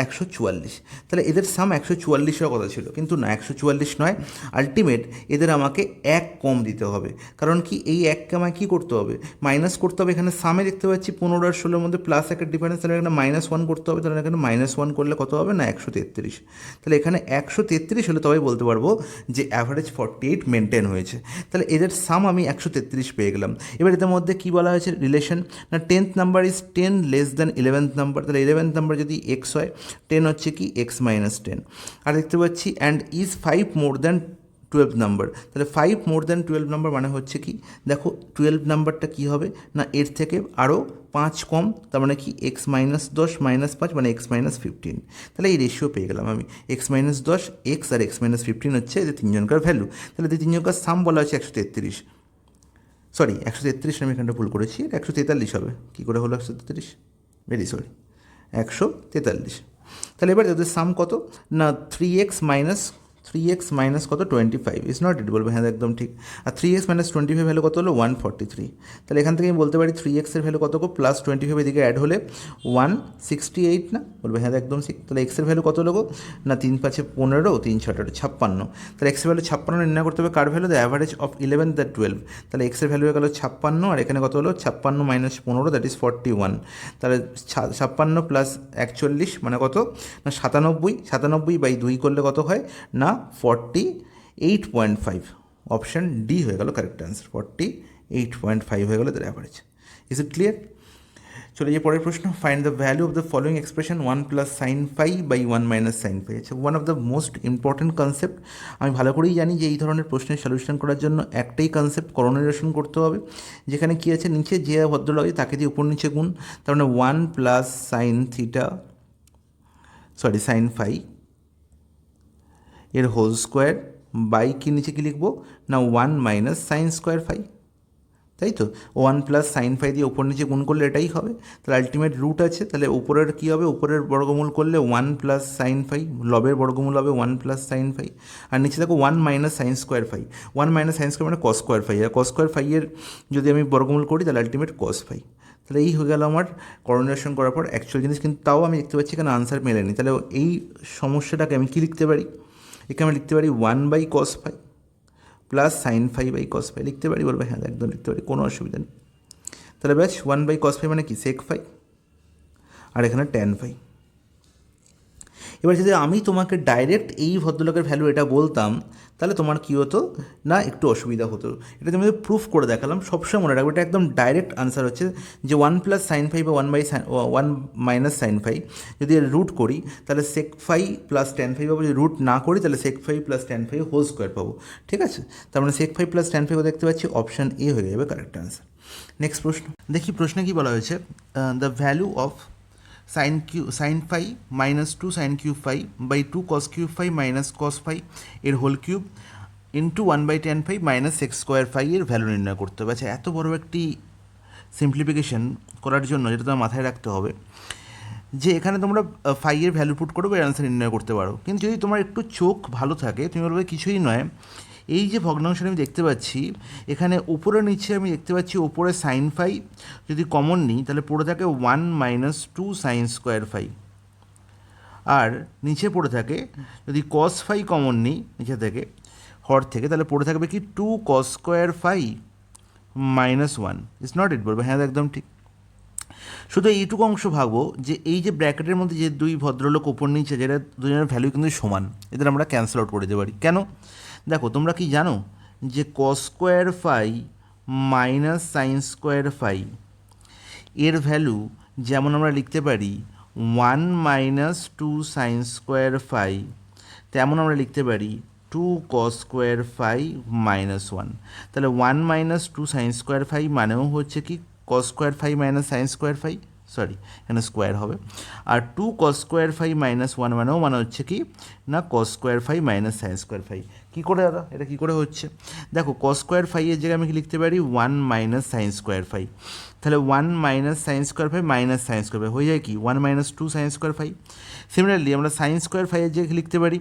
144, তাহলে এদের সাম 144 হওয়ার কথা ছিল, কিন্তু না, 144 নয়, আলটিমেট এদের আমাকে 1 কম দিতে হবে, কারণ কি এই 1কে আমায় কী করতে হবে, মাইনাস করতে হবে। এখানে সামে দেখতে পাচ্ছি 15 আর 16-এর মধ্যে +1-এর ডিফারেন্স, তাহলে এখানে -1 করতে হবে, তাহলে এখানে -1 করলে কত হবে না, 133, তাহলে এখানে 133 হলে তবেই বলতে পারবো যে অ্যাভারেজ 48 মেনটেন হয়েছে। তাহলে এদের সাম আমি 133 পেয়ে গেলাম। এবার এদের মধ্যে কী বলা হয়েছে রিলেশন না, 10th number is 10 less than 11th number, তাহলে 11th নাম্বার যদি x হয়, 10 হচ্ছে কি x - 10, আর দেখতে পাচ্ছি and is 5 more than 12th number, তাহলে 5 মোর দ্যান 12 নাম্বার মানে হচ্ছে কি, দেখো 12 নাম্বারটা কী হবে না, এর থেকে আরও 5 কম, তার মানে কি x - 10 - 5 মানে x - 15, তাহলে এই রেশিও পেয়ে গেলাম আমি, x - 10, x আর x - 15 হচ্ছে এদের তিনজনকার ভ্যালু। তাহলে এদের তিনজনকার সাম বলা হচ্ছে 133, সরি 133 আমি এখানটা ভুল করেছি, 143 হবে, কী করে হলো 133, ভেরি সরি, 143। তাহলে এবার এদের সাম কত না, 3x - 3x মাইনাস কত 25 ইজ নট ইট, বলবে হ্যাঁ একদম ঠিক। আর 3x মাইনাস 25 ভ্যালু কত হলো 143। তাহলে এখান থেকে আমি বলতে পারি 3x এর ভ্যালু কত প্লাস 25 এদিকে অ্যাড হলে 168 না, বলবে হ্যাঁ একদম ঠিক। তাহলে x এর ভ্যালু কত লোক না 3 5 15, 3 6 56। তাহলে x এর ভ্যালু 56 নির্ণয় করতে হবে কার value, the average of 11 the 12। তাহলে x এর ভ্যালু হয়ে গেল 56 আর এখানে কত হলো 56 মাইনাস 15 দ্যাট ইজ 41। তাহলে 56 প্লাস 41 মানে কত না 97, 97 বাই 2 করলে কত হয় না 48.5। অপশান ডি হয়ে গেল কারেক্ট অ্যান্সার, 48.5 হয়ে গেল তার অ্যাভারেজ। Is it clear? চলে যে পরের প্রশ্ন, find the value of the following expression 1 plus sine phi by 1 minus sine phi. আচ্ছা, one of the most important concept. আমি ভালো করেই জানি যে এই ধরনের প্রশ্নের সলিউশন করার জন্য একটাই কনসেপ্ট করোনারেশন করতে হবে, যেখানে কী আছে নিচে যে ভদ্রলোক তাকে দিয়ে উপর নিচে গুণ, তার মানে 1 plus sine theta sine phi এর হোল স্কোয়ার বাই কি নিচে কী লিখবো না 1 মাইনাস সাইন স্কোয়ার ফাই, তাই তো 1 প্লাস সাইন ফাই দিয়ে উপর নিচে গুণ করলে এটাই হবে। তাহলে আলটিমেট রুট আছে, তাহলে উপরের কী হবে উপরের বর্গমূল করলে 1 প্লাস সাইন ফাই, লবের বর্গমূল হবে 1 প্লাস সাইন ফাই, আর নিচে দেখো 1 minus sine square phi. 1 minus sine square মানে কস স্কোয়ার ফাই, আর কস স্কোয়ার ফাইয়ের যদি আমি বর্গমূল করি তাহলে আলটিমেট কস ফাই। তাহলে এই হয়ে গেল আমার করোনেশন করার পর অ্যাকচুয়াল জিনিস, কিন্তু তাও আমি দেখতে পাচ্ছি এখানে আনসার মেলেনি। তাহলে এই সমস্যাটাকে আমি কী লিখতে পারি, এখানে আমি লিখতে পারি 1 by cos phi plus sine phi by cos phi লিখতে পারি, বলবে হ্যাঁ একদম লিখতে পারি, কোনো অসুবিধা নেই। তাহলে ব্যাস 1 বাই কস ফাই মানে কি সেক ফাই, আর এখানে ট্যান ফাই। এবার যদি আমি তোমাকে ডাইরেক্ট এই ভদ্রলোকের ভ্যালু এটা বলতাম তাহলে তোমার কী হতো না একটু অসুবিধা হতো। এটা তুমি প্রুফ করে দেখালাম, সবসময় মনে রাখবে এটা একদম ডাইরেক্ট আনসার হচ্ছে যে 1 প্লাস সাইন ফাই বা 1 মাইনাস সাইন ফাই যদি রুট করি তাহলে sec phi plus tan phi পাবো, যদি রুট না করি তাহলে sec phi plus tan phi whole square পাবো। ঠিক আছে, তার মানে সেক ফাই প্লাস ট্যান ফাইও দেখতে পাচ্ছি, অপশান এ হয়ে যাবে কারেক্ট আনসার। নেক্সট প্রশ্ন দেখি, প্রশ্নে কী বলা হয়েছে, the value of sine phi minus 2 sine cube phi by 2 cos cube phi minus cos phi এর whole cube into 1 by tan phi minus এক্স স্কোয়ার ফাই এর ভ্যালু নির্ণয় করতে হবে। আচ্ছা, এত বড় একটি সিম্পলিফিকেশন করার জন্য যেটা তোমার মাথায় রাখতে হবে যে এখানে তোমরা ফাইয়ের ভ্যালু পুট করবে অ্যান্সার নির্ণয় করতে পারো, কিন্তু যদি তোমার একটু চোখ ভালো থাকে তুমি বলবে কিছুই নয়, এই যে ভগ্নাংশটা আমি দেখতে পাচ্ছি এখানে উপরে নিচে আমি দেখতে পাচ্ছি ওপরে সাইন ফাই যদি কমন নিই তাহলে পড়ে থাকে 1 মাইনাস 2 সাইন স্কোয়ার ফাই, আর নিচে পড়ে থাকে যদি কস ফাই কমন নিই নিচে থেকে হর থেকে তাহলে পড়ে থাকবে কি 2 cos square phi minus 1। It's not it, বলবে হ্যাঁ একদম ঠিক। শুধু এইটুকু অংশ ভাবো যে এই যে ব্র্যাকেটের মধ্যে যে দুই ভদ্রলোক ওপর নিচে যেটা দুজনের ভ্যালু কিন্তু সমান, এদের আমরা ক্যান্সেল আউট করে দিতে পারি। কেন দেখো, তোমরা কি জানো যে cos square phi minus sine square phi এর ভ্যালু যেমন আমরা লিখতে পারি 1 মাইনাস 2 সাইন স্কোয়ার ফাই, তেমন আমরা লিখতে পারি 2 কস স্কোয়ার ফাই মাইনাস 1। তাহলে 1 মাইনাস 2 সাইন স্কোয়ার ফাই মানেও হচ্ছে কি cos square phi minus sine square phi, sorry এখানে স্কোয়ার হবে, আর 2 কস স্কোয়ার ফাই মাইনাস 1 মানেও মানে হচ্ছে কি না cos square phi minus sine square phi. কী করে দাদা এটা কী করে হচ্ছে, দেখো কস স্কোয়ার ফাইয়ের জায়গায় আমি কি লিখতে পারি 1 মাইনাস সাইন স্কোয়ার ফাই, তাহলে 1 minus sine square phi minus sine square phi হয়ে যায় কি 1 minus 2 sine square phi. Similarly আমরা সাইন স্কোয়ার ফাইয়ের জায়গায় লিখতে পারি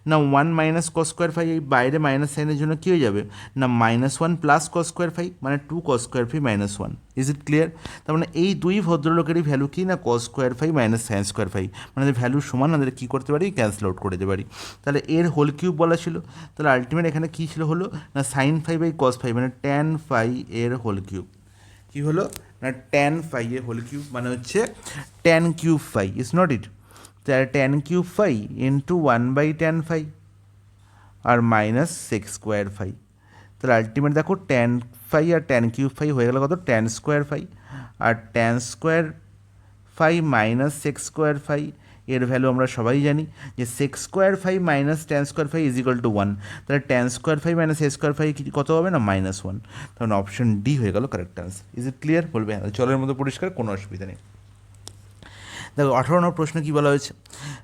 না 1 মাইনাস কস স্কোয়ার ফাই, এই বাইরে মাইনাস সাইনের জন্য কী হয়ে যাবে না minus 1 plus cos square phi মানে 2 cos square phi minus 1। Is it clear? তার মানে এই দুই ভদ্রলোকেরই ভ্যালু কি না cos square phi minus sine square phi, মানে ভ্যালু সমান, আমাদের কী করতে পারি ক্যান্সেল আউট করে দিতে পারি। তাহলে এর হোল কিউব বলা ছিল, তাহলে আলটিমেট এখানে কী ছিল হলো না sine phi by cos phi মানে ট্যান ফাই এর হোল কিউব। কী হলো না ট্যান ফাই এর হোল কিউব মানে হচ্ছে tan cube phi. Is not it? তাহলে tan cube phi into 1 by tan phi আর মাইনাস সেক্স স্কোয়ার ফাই। তাহলে আলটিমেট দেখো ট্যান ফাই আর ট্যান কিউব ফাই হয়ে গেল কত ট্যান স্কোয়ার ফাই, আর tan square phi minus sec square phi এর ভ্যালু আমরা সবাই জানি যে sec square phi minus tan square phi is equal to 1। তাহলে tan square phi minus A square phi কত হবে না মাইনাস 1। তখন অপশন ডি হয়ে গেল correct answer. Is it clear? বলবে হ্যাঁ, জলের মতো পরিষ্কার, কোনো অসুবিধা নেই। দেখো 18 নম্বর প্রশ্ন কী বলা হয়েছে,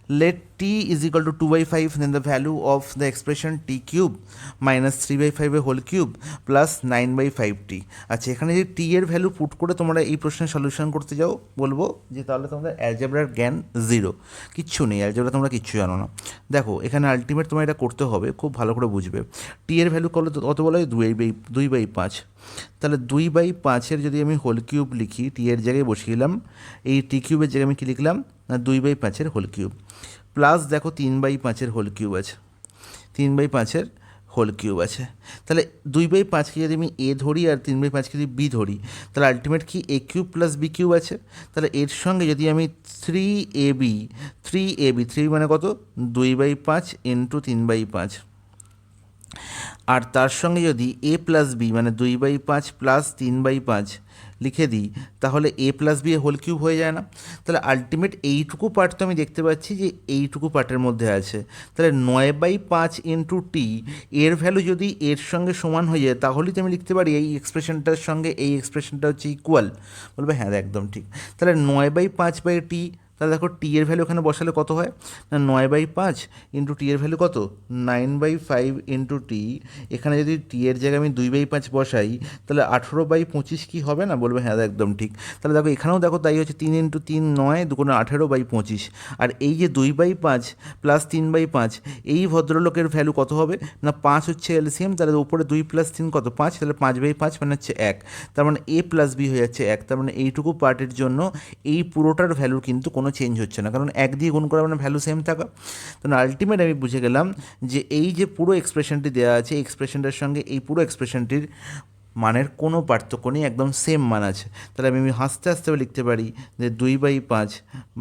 let t is equal to 2/5, then the value of the expression t cube minus 3/5 এর হোল কিউব প্লাস 9/5t। আচ্ছা, এখানে যে t এর ভ্যালু পুট করে তোমরা এই প্রশ্নের সলিউশন করতে যাও, বলবো যে তাহলে তোমাদের অ্যালজেব্রার জ্ঞান জিরো, কিচ্ছু নেই, অ্যালজেব্রা তোমরা কিচ্ছু জানো না। দেখো এখানে আলটিমেট তোমার এটা করতে হবে, খুব ভালো করে বুঝবে। টি এর ভ্যালু কত বলা হয়? 2/5। তাহলে 2/5 যদি আমি হোল কিউব লিখি, টি এর জায়গায় বসিয়ে এই টি কিউবের জায়গায় আমি কী লিখলাম না 2/5 হোল কিউব, প্লাস দেখো 3/5 হোল কিউব আছে, 3/5 হোল কিউব আছে। তাহলে 2/5কে যদি আমি এ ধরি আর 3/5কে যদি বি ধরি, তাহলে আলটিমেট কি এ কিউব প্লাস বি কিউব আছে। তাহলে এর সঙ্গে যদি আমি 3 মানে কত? 2/5 ইন্টু 3/5, আর তার সঙ্গে যদি এ প্লাস বি মানে 2/5 প্লাস 3/5 লিখে দিই, তাহলে এ প্লাস বি হোল কিউব হয়ে যায় না? তাহলে আলটিমেট এইটুকু পার্ট তো আমি দেখতে পাচ্ছি যে এইটুকু পার্টের মধ্যে আছে। তাহলে 9/5 ইন্টু টি এর ভ্যালু যদি এর সঙ্গে সমান হয়ে যায়, তাহলেই তো আমি লিখতে পারি এই এক্সপ্রেশনটার সঙ্গে এই এক্সপ্রেশনটা হচ্ছে ইকুয়াল। বলবে হ্যাঁ একদম ঠিক। তাহলে 9/5/টি, তাহলে দেখো টি এর ভ্যালু এখানে বসালে কত হয় না 9/5 ইন্টু টি এর ভ্যালু কত? 9/5 ইন্টু টি। এখানে যদি টি এর জায়গায় আমি 2/5 বসাই, তাহলে 18/25 কি হবে না? বলবে হ্যাঁ একদম ঠিক। তাহলে দেখো এখানেও দেখো তাই হচ্ছে, 3 ইন্টু 3 9, 2 18/25। আর এই যে 2/5 প্লাস 3/5, এই ভদ্রলোকের ভ্যালু কত হবে না 5 হচ্ছে এলসিএম। তাহলে উপরে 2 প্লাস 3 কত? 5। তাহলে 5/5 মানে হচ্ছে 1। তার মানে এ প্লাস বি হয়ে যাচ্ছে 1। তার মানে এইটুকু পার্টের জন্য এই পুরোটার ভ্যালু কিন্তু কোনো চেঞ্জ হচ্ছে না, কারণ 1 দিয়ে গুণ করা মানে ভ্যালু সেম থাকা। তো আলটিমেট আমি বুঝে গেলাম যে এই যে পুরো এক্সপ্রেশনটি দেওয়া আছে, এক্সপ্রেশনটার সঙ্গে এই পুরো এক্সপ্রেশনটির মানের কোনো পার্থক্য নেই, একদম সেম মান আছে। তাহলে আমি হাসতে হাসতে লিখতে পারি যে 2/5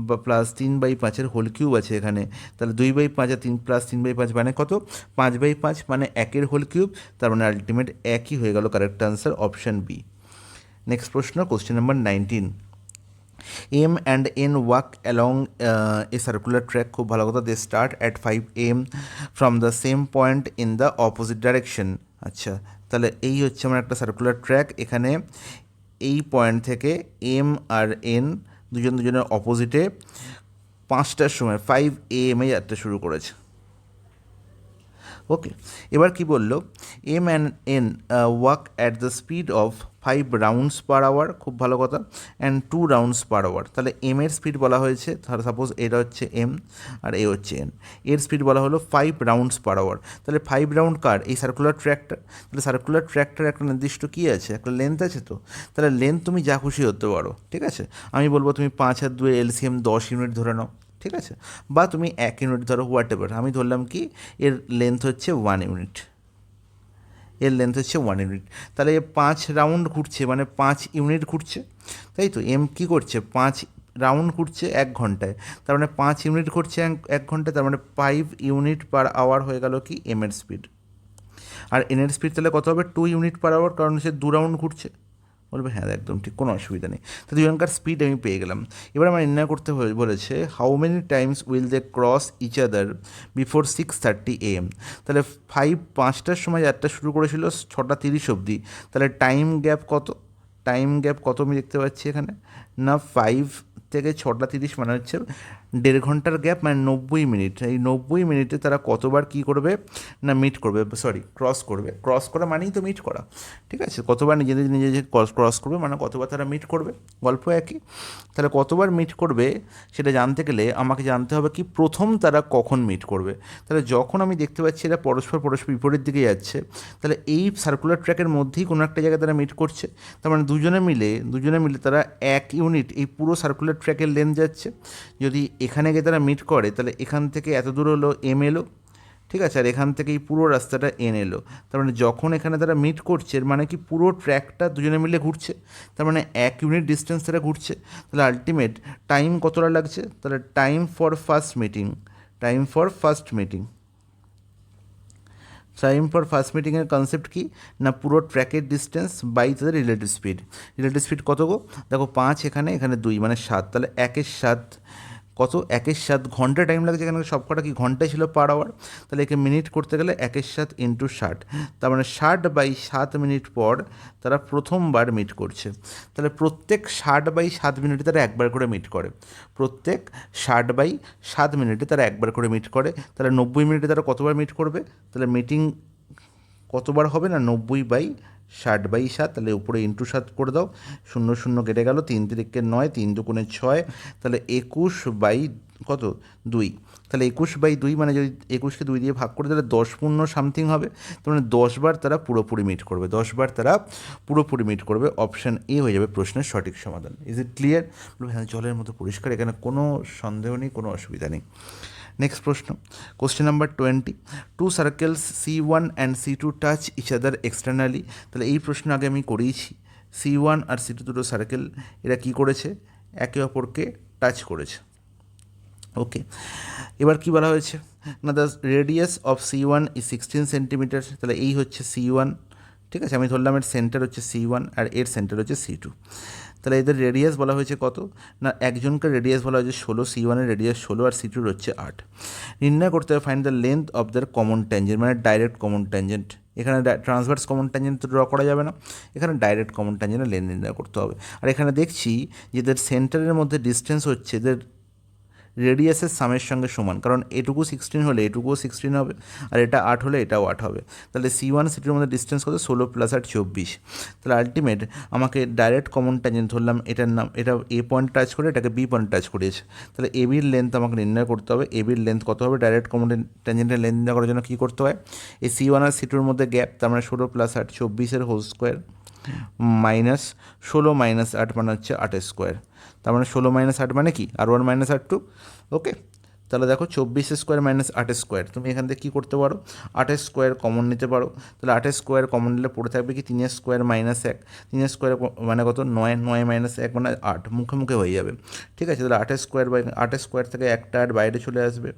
বা প্লাস 3/5 হোল কিউব আছে এখানে। তাহলে 2/5 আর 3 প্লাস 3/5 মানে কত? 5/5 মানে 1 হোল কিউব। তার মানে আলটিমেট একই হয়ে গেল, correct answer option B. Next প্রশ্ন, question number 19। M and N walk along a circular track, খুব ভালো কথা। They start at 5 am from the same point in the opposite direction। আচ্ছা, তাহলে এই হচ্ছে আমার একটা সার্কুলার ট্র্যাক। এখানে এই পয়েন্ট থেকে এম আর এন দুজনের অপোজিটে 5টার সময় 5 AM যাত্রা শুরু করেছে। ওকে, এবার কি বললো? M and N walk at the speed of 5 rounds per hour, খুব ভালো কথা, অ্যান্ড 2 রাউন্ডস পার আওয়ার। তাহলে এম এর স্পিড বলা হয়েছে, তাহলে সাপোজ এটা হচ্ছে এম আর এ হচ্ছে এন, এর স্পিড বলা হলো 5 রাউন্ডস পার আওয়ার। তাহলে 5 রাউন্ড কার? এই সার্কুলার ট্র্যাকটার। তাহলে সার্কুলার ট্র্যাকটার একটা নির্দিষ্ট কী আছে? একটা লেন্থ আছে। তো তাহলে লেন্থ তুমি যা খুশি হতে পারো, ঠিক আছে। আমি বলবো তুমি 5 আর 2 এলসিএম 10 ইউনিট ধরে নাও, ঠিক আছে, বা তুমি 1 ইউনিট ধরো, হোয়াট এভার। আমি ধরলাম কি এর লেন্থ হচ্ছে 1 ইউনিট, এর লেন্থ হচ্ছে 1 ইউনিট। তাহলে 5 রাউন্ড ঘুরছে মানে 5 ইউনিট ঘুরছে, তাই তো। এম কী করছে? 5 রাউন্ড ঘুরছে 1 ঘন্টায়, তার মানে 5 ইউনিট ঘুরছে 1 ঘন্টায়, তার মানে 5 ইউনিট পার আওয়ার হয়ে গেল কি এম এর স্পিড। আর এন এর স্পিড তাহলে কত হবে? 2 ইউনিট পার আওয়ার, কারণ সে 2 রাউন্ড ঘুরছে। বলবে হ্যাঁ একদম ঠিক, কোনো অসুবিধা নেই। তো দুজনকার স্পিড আমি পেয়ে গেলাম। এবার আমার নির্ণয় করতে বলেছে how many times will they cross each other before 6:30 AM। তাহলে 5টার সময় যাত্রা শুরু করেছিল 6:30 অবধি। তাহলে টাইম গ্যাপ কত? টাইম গ্যাপ কত আমি দেখতে পাচ্ছি এখানে না 5 থেকে 6:30 মানে হচ্ছে 1.5 ঘন্টার গ্যাপ, মানে 90 মিনিট। এই 90 মিনিটে তারা কতবার কী করবে না মিট করবে, সরি ক্রস করবে। ক্রস করা মানেই তো মিট করা, ঠিক আছে। কতবার নিজেদের ক্রস করবে মানে কতবার তারা মিট করবে, গল্প একই। তাহলে কতবার মিট করবে সেটা জানতে গেলে আমাকে জানতে হবে কি প্রথম তারা কখন মিট করবে। তাহলে যখন আমি দেখতে পাচ্ছি এরা পরস্পর বিপরীত দিকে যাচ্ছে, তাহলে এই সার্কুলার ট্র্যাকের মধ্যেই কোনো একটা জায়গায় তারা মিট করছে। তার মানে দুজনে মিলে তারা 1 ইউনিট এই পুরো সার্কুলার ট্র্যাকের লেন্থ যাচ্ছে। যদি এখানে গিয়ে তারা মিট করে, তাহলে এখান থেকে এত দূর হলো এম এলো, ঠিক আছে, আর এখান থেকে এই পুরো রাস্তাটা এন এলো। তার মানে যখন এখানে তারা মিট করছে, এর মানে কি পুরো ট্র্যাকটা দুজনে মিলে ঘুরছে, তার মানে 1 ইউনিট ডিস্টেন্স তারা ঘুরছে। তাহলে আলটিমেট টাইম কতটা লাগছে? তাহলে টাইম ফর ফার্স্ট মিটিংয়ের কনসেপ্ট কি না পুরো ট্র্যাকের ডিস্টেন্স বাই তাদের রিলেটিভ স্পিড কত গো? দেখো 5 এখানে 2 মানে 7, তাহলে 1 এর 7 কত 1/7 ঘন্টা টাইম লাগছে, এখানে সব কটা কি ঘন্টায় ছিল পার আওয়ার, তাহলে একে মিনিট করতে গেলে 1/7 ইন্টু 60, তার মানে 60/7 মিনিট পর তারা প্রথমবার মিট করছে। তাহলে প্রত্যেক 60/7 মিনিটে তারা একবার করে মিট করে, প্রত্যেক 60/7 মিনিটে তারা একবার করে মিট করে। তাহলে 90 মিনিটে তারা কতবার মিট করবে, তাহলে মিটিং কতবার হবে না 90/60/7, তাহলে উপরে ইন্টু 7 করে দাও, 0 0 কেটে গেল, 3 3 9, 3 2 6, তাহলে 21 কত 2, তাহলে 21/2 মানে যদি 21কে 2 দিয়ে ভাগ করে তাহলে 10 পূর্ণ সামথিং হবে, তার মানে 10বার তারা পুরোপুরি মিট করবে, 10বার তারা পুরোপুরি মিট করবে। অপশান এ হয়ে যাবে প্রশ্নের সঠিক সমাধান। Is it clear? হ্যাঁ, জলের মতো পরিষ্কার, এখানে কোনো সন্দেহ নেই, কোনো অসুবিধা নেই। নেক্সট প্রশ্ন, question number 20, two circles C1 and C2 touch each other externally. তাহলে এই প্রশ্ন আগে আমি করিয়েছি। C1 আর C2 দুটো সার্কেল, এরা কি করেছে, একে অপরকে টাচ করেছে। ওকে, এবার কি বলা হয়েছে না, the radius of C1 is 16 centimetre. তাহলে এই হচ্ছে C1, ঠিক আছে, আমি ধরলাম এর সেন্টার হচ্ছে C1 আর এর সেন্টার হচ্ছে C2। তাহলে এদের রেডিয়াস বলা হয়েছে কত না, একজনকার রেডিয়াস বলা হয়েছে 16, C1-এর রেডিয়াস 16 আর C2-র হচ্ছে 8। নির্ণয় করতে হবে find the length of their common tangent, মানে ডাইরেক্ট কমন ট্যানজেন্ট। এখানে ট্রান্সভার্স কমন ট্যানজেন্ট তো ড্র করা যাবে না, এখানে ডাইরেক্ট কমন ট্যানজেন্টের লেন্থ নির্ণয় করতে হবে। আর এখানে দেখছি যে এদের সেন্টারের মধ্যে ডিস্টেন্স হচ্ছে এদের রেডিয়াসের সামের সঙ্গে সমান, কারণ এটুকু 16 হলে এটুকুও 16 হবে, আর এটা 8 হলে এটাও 8 হবে। তাহলে C1 C2-র মধ্যে ডিস্টেন্স কত, 16 + 8 24। তাহলে আলটিমেট আমাকে ডাইরেক্ট কমন ট্যানজেন্ট ধরলাম, এটার নাম, এটা এ পয়েন্ট টাচ করে এটাকে বি পয়েন্ট টাচ করিয়েছে। তাহলে এবির লেন্থ আমাকে নির্ণয় করতে হবে। এবির লেন্থ কত হবে, ডাইরেক্ট কমন ট্যানজেন্টের লেন্থ নির্ণয় করার জন্য কী করতে হয়, এই C1 আর C2-র মধ্যে গ্যাপ, তার মানে 16 + 8 24-এর হোল স্কোয়ার মাইনাস 16 - 8 মানে হচ্ছে 8 স্কোয়ার। তার মানে 16 - 8 মানে কি, R1 - R2। ওকে, তাহলে দেখো 24 স্কোয়ার মাইনাস 8 স্কোয়ার, তুমি এখান থেকে কী করতে পারো, 8 স্কোয়ার কমন নিতে পারো। তাহলে 8 স্কোয়ার কমন নিলে পড়ে থাকবে কি 3 স্কোয়ার মাইনাস 1, 3 স্কোয়ার মানে কত 9, 9 - 1 মানে 8, মুখে মুখে হয়ে যাবে। ঠিক আছে, তাহলে 8 স্কোয়ার 8 স্কোয়ার থেকে একটা 8 বাইরে চলে আসবে,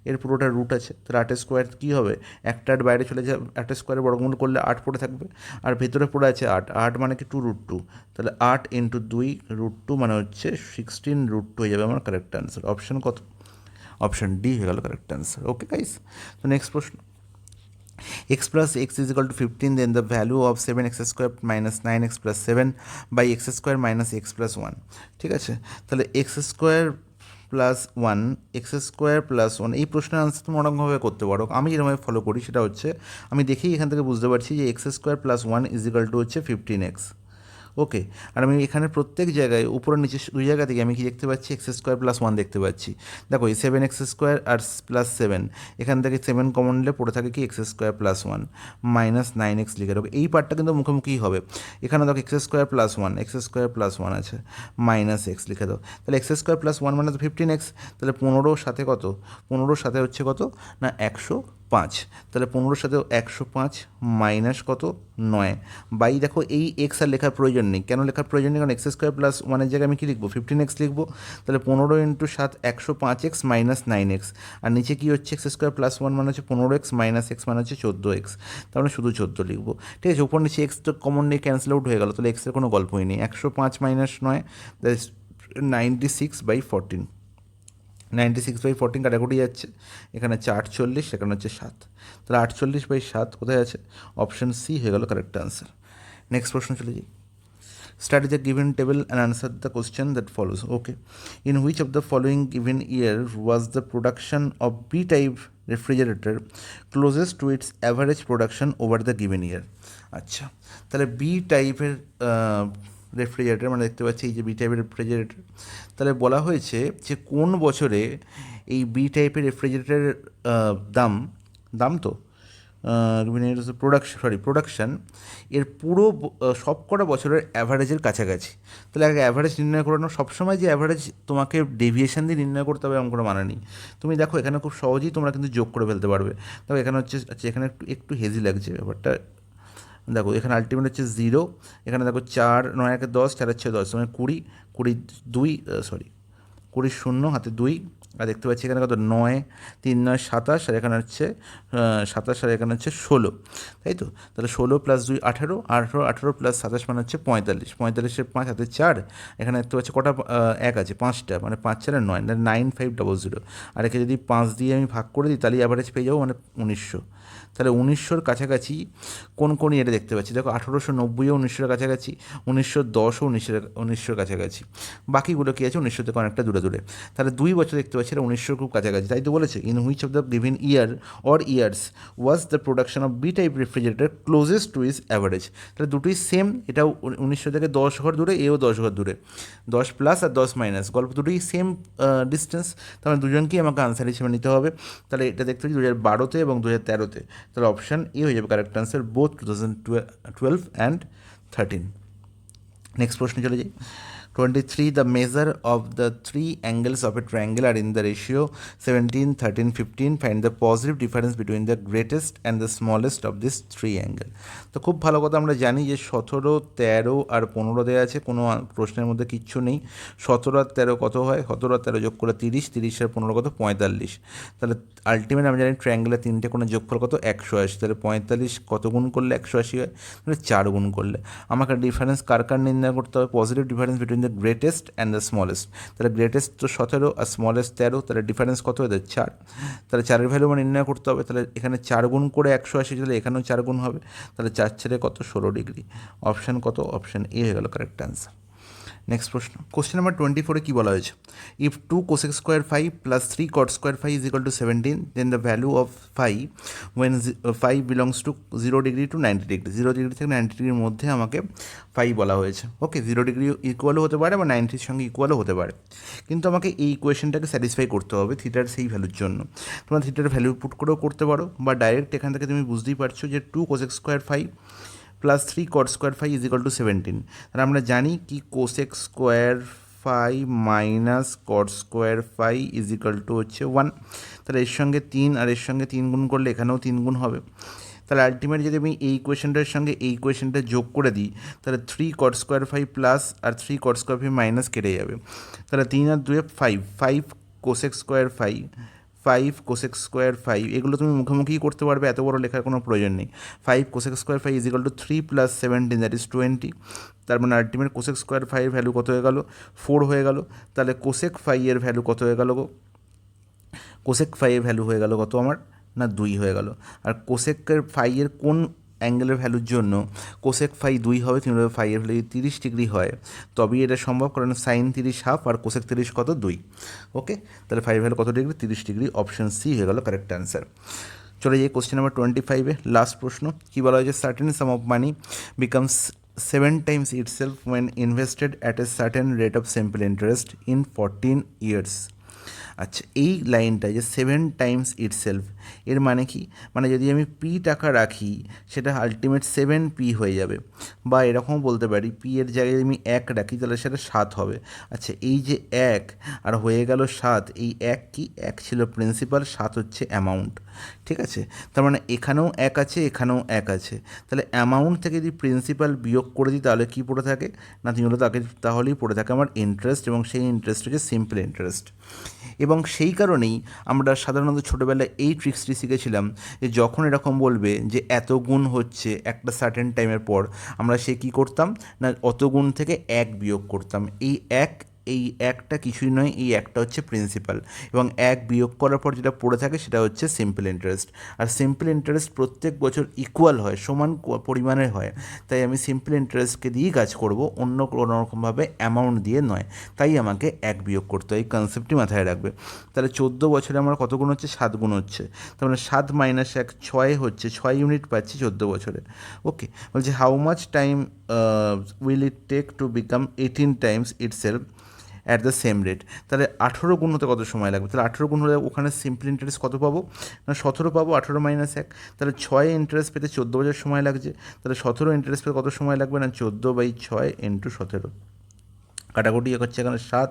এর পুরোটা রুট আছে। তাহলে 8 স্কোয়ার কী হবে, একটা 8 বাইরে চলে যাবে, 8 স্কোয়ারের বর্গমূল করলে 8 পড়ে থাকবে, আর ভেতরে পড়ে আছে 8, 8 মানে কি 2√2, তাহলে 8 × 2 √2 মানে হচ্ছে 16√2 হয়ে যাবে আমার কারেক্ট অ্যান্সার। অপশন কত, অপশন ডি হয়ে গেল কারেক্ট অ্যান্সার। ওকে গাইস, তো নেক্সট প্রশ্ন, x plus x is equal to 15, then the value of 7x square minus 9x plus 7 by x square minus x plus 1। ঠিক আছে, তাহলে x square plus 1, x square plus 1, এই প্রশ্নের আনসার তুমি অনেকভাবে করতে পারো। আমি যেরকমভাবে ফলো করি সেটা হচ্ছে, আমি দেখেই এখান থেকে বুঝতে পারছি যে x square plus 1 is equal to হচ্ছে 15x। ওকে, আর আমি এখানে প্রত্যেক জায়গায় উপরে নিচে দুই জায়গা থেকে আমি কি দেখতে পাচ্ছি, এক্স স্কোয়ার প্লাস 1 দেখতে পাচ্ছি। দেখো এই 7x স্কোয়ার আর প্লাস 7, এখান থেকে 7 কমন নিলে পড়ে থাকে কি x square plus 1 minus 9x লিখে রাখো। এই পার্টটা কিন্তু মুখোমুখি হবে, এখানে দেখো x square plus 1, x square plus 1 আছে, মাইনাস এক্স লিখে দাও। তাহলে এক্স স্কোয়ার প্লাস 1 মানে তো 15x, তাহলে 15 সাথে কত, 15 সাথে হচ্ছে কত না 105, তাহলে 15 সাথে 105 মাইনাস কত 9 বাই, দেখো এই এক্স আর লেখার প্রয়োজন নেই। কেন লেখার প্রয়োজন নেই, কারণ এক্স স্কোয়ার প্লাস 1-এর জায়গায় আমি কী লিখবো, 15x লিখবো। তাহলে 15 × 7 105x মাইনাস 9x, আর নিচে কী হচ্ছে এক্স স্কোয়ার প্লাস 1 মানে হচ্ছে 15x মাইনাস x মানে হচ্ছে 14x, তার মানে শুধু 14 লিখবো। ঠিক আছে, উপর নিচে এক্স তো কমন নিয়ে ক্যান্সেল আউট হয়ে গেল, তাহলে এক্সের কোনো গল্পই নেই। 105 মাইনাস 9 দ্যাট ইজ 96/14, 96/14 কাটাকুটি যাচ্ছে, এখানে হচ্ছে 48, সেখানে হচ্ছে 7, তাহলে 48/7 কোথায় আছে, অপশন সি হয়ে গেল কারেক্ট আনসার। নেক্সট প্রশ্ন চলে যাই, study the given table and answer the question that follows. Okay, in which of the following given year was the production of B type refrigerator closest to its average production over the given year. আচ্ছা, তাহলে বি টাইপের রেফ্রিজারেটর, মানে দেখতে পাচ্ছি এই যে বি টাইপের রেফ্রিজারেটর, তাহলে বলা হয়েছে যে কোন বছরে এই বি টাইপের রেফ্রিজারেটরের দাম, দাম তো প্রোডাকশন এর পুরো সবকটা বছরের অ্যাভারেজের কাছাকাছি। তাহলে আগে অ্যাভারেজ নির্ণয় করে নাও, সবসময় যে অ্যাভারেজ তোমাকে ডেভিয়েশন দিয়ে নির্ণয় করতে হবে এমন কোনো মানে নেই। তুমি দেখো এখানে খুব সহজেই তোমরা কিন্তু যোগ করে ফেলতে পারবে। দেখো এখানে হচ্ছে, আচ্ছা এখানে একটু একটু হেজি লাগছে ব্যাপারটা, দেখো এখানে আলটিমেট হচ্ছে 0, এখানে দেখো 4 9 1 10, 4 6 10, মানে 20, 20 2 20 0 হাতে 2, আর দেখতে পাচ্ছি এখানে কত 9, 3 9 27, আর এখানে হচ্ছে 27, আর এখানে হচ্ছে 16, তাই তো? তাহলে 16 + 2 18, 18 18 + 27 মানে হচ্ছে 45, 45-এর 5 হাতে 4, এখানে দেখতে পাচ্ছি কটা এক আছে 5টা, মানে 5 4 9, 9500, আর একে যদি 5 দিয়ে আমি ভাগ করে দিই তাহলে অ্যাভারেজ পেয়ে যাবো মানে 1900। তাহলে 1900-র কাছাকাছি কোন কোন ইয়েটা দেখতে পাচ্ছি, দেখো 1890ও 1900-এর কাছাকাছি, 1910ও 1900-এর কাছাকাছি, বাকিগুলো কী আছে 1900 থেকে অনেকটা দূরে দূরে। তাহলে 2 বছর দেখতে পাচ্ছি এটা 1900 খুব কাছাকাছি, তাই তো বলেছে in which of the given year or years was the production of B type refrigerator closest to is average. তাহলে দুটোই সেম, এটাও 1900 থেকে 10 ঘর দূরে, এও 10 ঘর দূরে, 10 প্লাস আর 10 মাইনাস, গল্প দুটোই সেম ডিস্টেন্স, তাহলে দুজনকেই আমাকে আনসার হিসেবে নিতে হবে। তাহলে এটা দেখতে পাচ্ছি 2012-তে এবং 2013-তে, তাহলে অপশান এ হয়ে যাবে correct answer, both 2012 and 13। Next প্রশ্নে চলে যাই। 23, the measure of the three angles of a triangle are in the ratio 17 13 15, find the positive difference between the greatest and the smallest of these three angle। তো খুব ভালো কথা আমরা জানি যে 17 13 আর 15 দেওয়া আছে, কোনো প্রশ্নের মধ্যে কিচ্ছু নেই। 17 আর 13 কত হয়, 17 আর 13 যোগ করে 30, 30 আর 15 কত 45, তাহলে আলটিমেট আমরা জানি ট্রায়াঙ্গেলের তিনটে কোনো যোগফল কত 180, তাহলে 45 কত গুণ করলে 180 হয়, তাহলে 4 গুণ করলে। আমাকে ডিফারেন্স কার কার নির্ণয় করতে হবে, positive difference between the greatest and the smallest. তাহলে গ্রেটেস্ট তো 17 আর স্মলেস্ট 13, তাহলে ডিফারেন্স কত হয়ে যায় 4, তাহলে 4-এর ভ্যালু আমার নির্ণয় করতে হবে। তাহলে এখানে 4 গুণ করে 180, তাহলে এখানেও 4 গুণ হবে, তাহলে 4 ছেড়ে কত 16 ডিগ্রি, অপশান কত, অপশান এ হয়ে গেল কারেক্ট অ্যান্সার। নেক্সট প্রশ্ন, কোশ্চেন নাম্বার 24-এ কী বলা হয়েছে, if 2 cosec square phi plus 3 cot square phi is equal to 17, then the value of phi when phi belongs to 0 degree to 90 degree, 0 degree থেকে 90 ডিগ্রির মধ্যে আমাকে phi বলা হয়েছে। ওকে, 0 ডিগ্রি ইকুয়ালও হতে পারে বা 90-র সঙ্গে ইকুয়ালও হতে পারে, কিন্তু আমাকে এই ইকুয়েশনটাকে স্যাটিসফাই করতে হবে থিটার সেই ভ্যালুর জন্য। তোমরা থিটার ভ্যালু পুট করেও করতে পারো, বা ডাইরেক্ট এখান থেকে তুমি বুঝতেই পারছো যে 2 cosec square phi plus 3 cot square phi is equal to 17। তাহলে আমরা জানি কি cosec square phi minus cot square phi is equal to হচ্ছে 1, তাহলে এর সঙ্গে 3 আর এর সঙ্গে 3 গুণ করলে এখানেও 3 গুণ হবে। তাহলে আলটিমেট যদি আমি এই কোয়েশনটার সঙ্গে এই কোয়েশনটা যোগ করে দিই, তাহলে 3 cot square phi প্লাস আর 3 cot square phi মাইনাস কেটে যাবে, তাহলে 3 আর 2 5 cosec square phi 5 cosec square 5, এগুলো তুমি মুখোমুখি করতে পারবে, এত বড় লেখার কোনো প্রয়োজন নেই। 5 cosec square 5 is equal two 3 + 17, that is 20, তার মানে আলটিমেট কোসেক স্কোয়ার 5 এর ভ্যালু কত হয়ে গেল 4 হয়ে গেল। তাহলে কোসেক 5 এর ভ্যালু কত হয়ে গেল গো, কোসেক 5 এর ভ্যালু হয়ে গেল কত আমার না 2 হয়ে গেল। আর কোসেকের 5 এর কোন অ্যাঙ্গেলের ভ্যালুর জন্য কোসেক ফাই 2 হবে, তুমি ফাই এর ভ্যালু 30 ডিগ্রি হয় তবেই এটা সম্ভব, কারণ সাইন 30 হাফ আর কোসেক 30 কত 2। ওকে, তাহলে ফাইভ ভ্যালু কত ডিগ্রি 30 ডিগ্রি, অপশন সি হয়ে গেল কারেক্ট অ্যান্সার। চলে যাই কোশ্চেন নাম্বার 25-এ, লাস্ট প্রশ্ন। কী বলা হয়েছে, certain some of money becomes 7 times itself when invested at a certain rate of simple interest in 14 years। আচ্ছা, এই লাইনটা যে 7 times itself, এর মানে কি, মানে যদি আমি পি টাকা রাখি সেটা আলটিমেট 7p হয়ে যাবে, বা এরকম বলতে পারি পি এর জায়গায় আমি 1 রাখি তাহলে সেটা 7 হবে। আচ্ছা, এই যে 1 আর হয়ে গেল 7, এই 1 কি, 1 ছিল প্রিন্সিপাল, 7 হচ্ছে অ্যামাউন্ট, ঠিক আছে। তার মানে এখানেও 1 আছে, এখানেও 1 আছে, তাহলে অ্যামাউন্ট থেকে যদি প্রিন্সিপাল বিয়োগ করে দিই তাহলে কী পড়ে থাকে না, তাহলেই পড়ে থাকে আমার ইন্টারেস্ট, এবং সেই ইন্টারেস্ট হচ্ছে সিম্পল ইন্টারেস্ট। এবং সেই কারণেই আমরা সাধারণত ছোটোবেলায় এই ট্রিক্সটি শিখেছিলাম যে যখন এরকম বলবে যে এত গুণ হচ্ছে একটা সার্টেন টাইমের পর, আমরা সে কী করতাম না অত গুণ থেকে 1 বিয়োগ করতাম। এই একটা কিছুই নয়, এই একটা হচ্ছে প্রিন্সিপাল, এবং 1 বিয়োগ করার পর যেটা পড়ে থাকে সেটা হচ্ছে সিম্পল ইন্টারেস্ট। আর সিম্পল ইন্টারেস্ট প্রত্যেক বছর ইকুয়াল হয়, সমান পরিমাণের হয়, তাই আমি সিম্পল ইন্টারেস্টকে দিয়েই কাজ করব, অন্য কোনো রকমভাবে অ্যামাউন্ট দিয়ে নয়, তাই আমাকে 1 বিয়োগ করতে হয়। এই কনসেপ্টটি মাথায় রাখবে। তাহলে 14 বছরে আমার কত গুণ হচ্ছে, 7 গুণ হচ্ছে, তার মানে 7 - 1 6 হচ্ছে, 6 ইউনিট পাচ্ছি 14 বছরে। ওকে, বলছে how much time will it take to become 18 times itself at the same rate. তাহলে 18 গুণ হতে কত সময় লাগবে, তাহলে 18 গুণ হলে ওখানে সিম্পল ইন্টারেস্ট কত পাবো না 17 পাবো, 18 - 1, তাহলে 6 ইন্টারেস্ট পেতে 14 বছর সময় লাগছে, তাহলে 17 ইন্টারেস্ট পেতে কত সময় লাগবে না 14/6 × 17, কাটাকুটি হচ্ছে এখানে 7,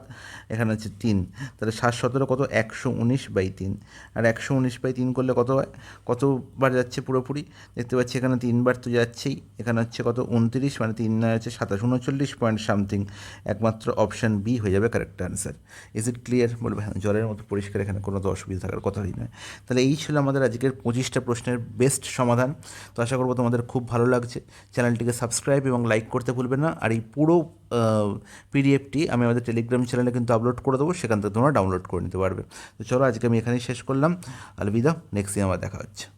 এখানে হচ্ছে 3, তাহলে 7 × 17 কত, 119/3। আর 119/3 করলে কত হয়, কতবার যাচ্ছে পুরোপুরি দেখতে পাচ্ছি এখানে 3বার তো যাচ্ছেই। এখানে হচ্ছে কত, 29, মানে 3 হচ্ছে 27, 39 পয়েন্ট সামথিং। একমাত্র অপশান বি হয়ে যাবে correct answer. Is it clear? বলবে হ্যাঁ, জলের মতো পরিষ্কার, এখানে কোনো তো অসুবিধা থাকার কথাই নয়। তাহলে এই ছিল আমাদের আজকের 25টা প্রশ্নের বেস্ট সমাধান। তো আশা করবো তোমাদের খুব ভালো লাগছে। চ্যানেলটিকে সাবস্ক্রাইব এবং লাইক করতে ভুলবে না। আর এই পুরো পিডিএফটি আমি আমাদের টেলিগ্রাম চ্যানেলে কিন্তু আপলোড করে দেবো, সেখান থেকে তোমরা ডাউনলোড করে নিতে পারবে। তো চলো আজকে আমি এখানেই শেষ করলাম। আলবিদা, নেক্সট দিন আবার দেখা হচ্ছে।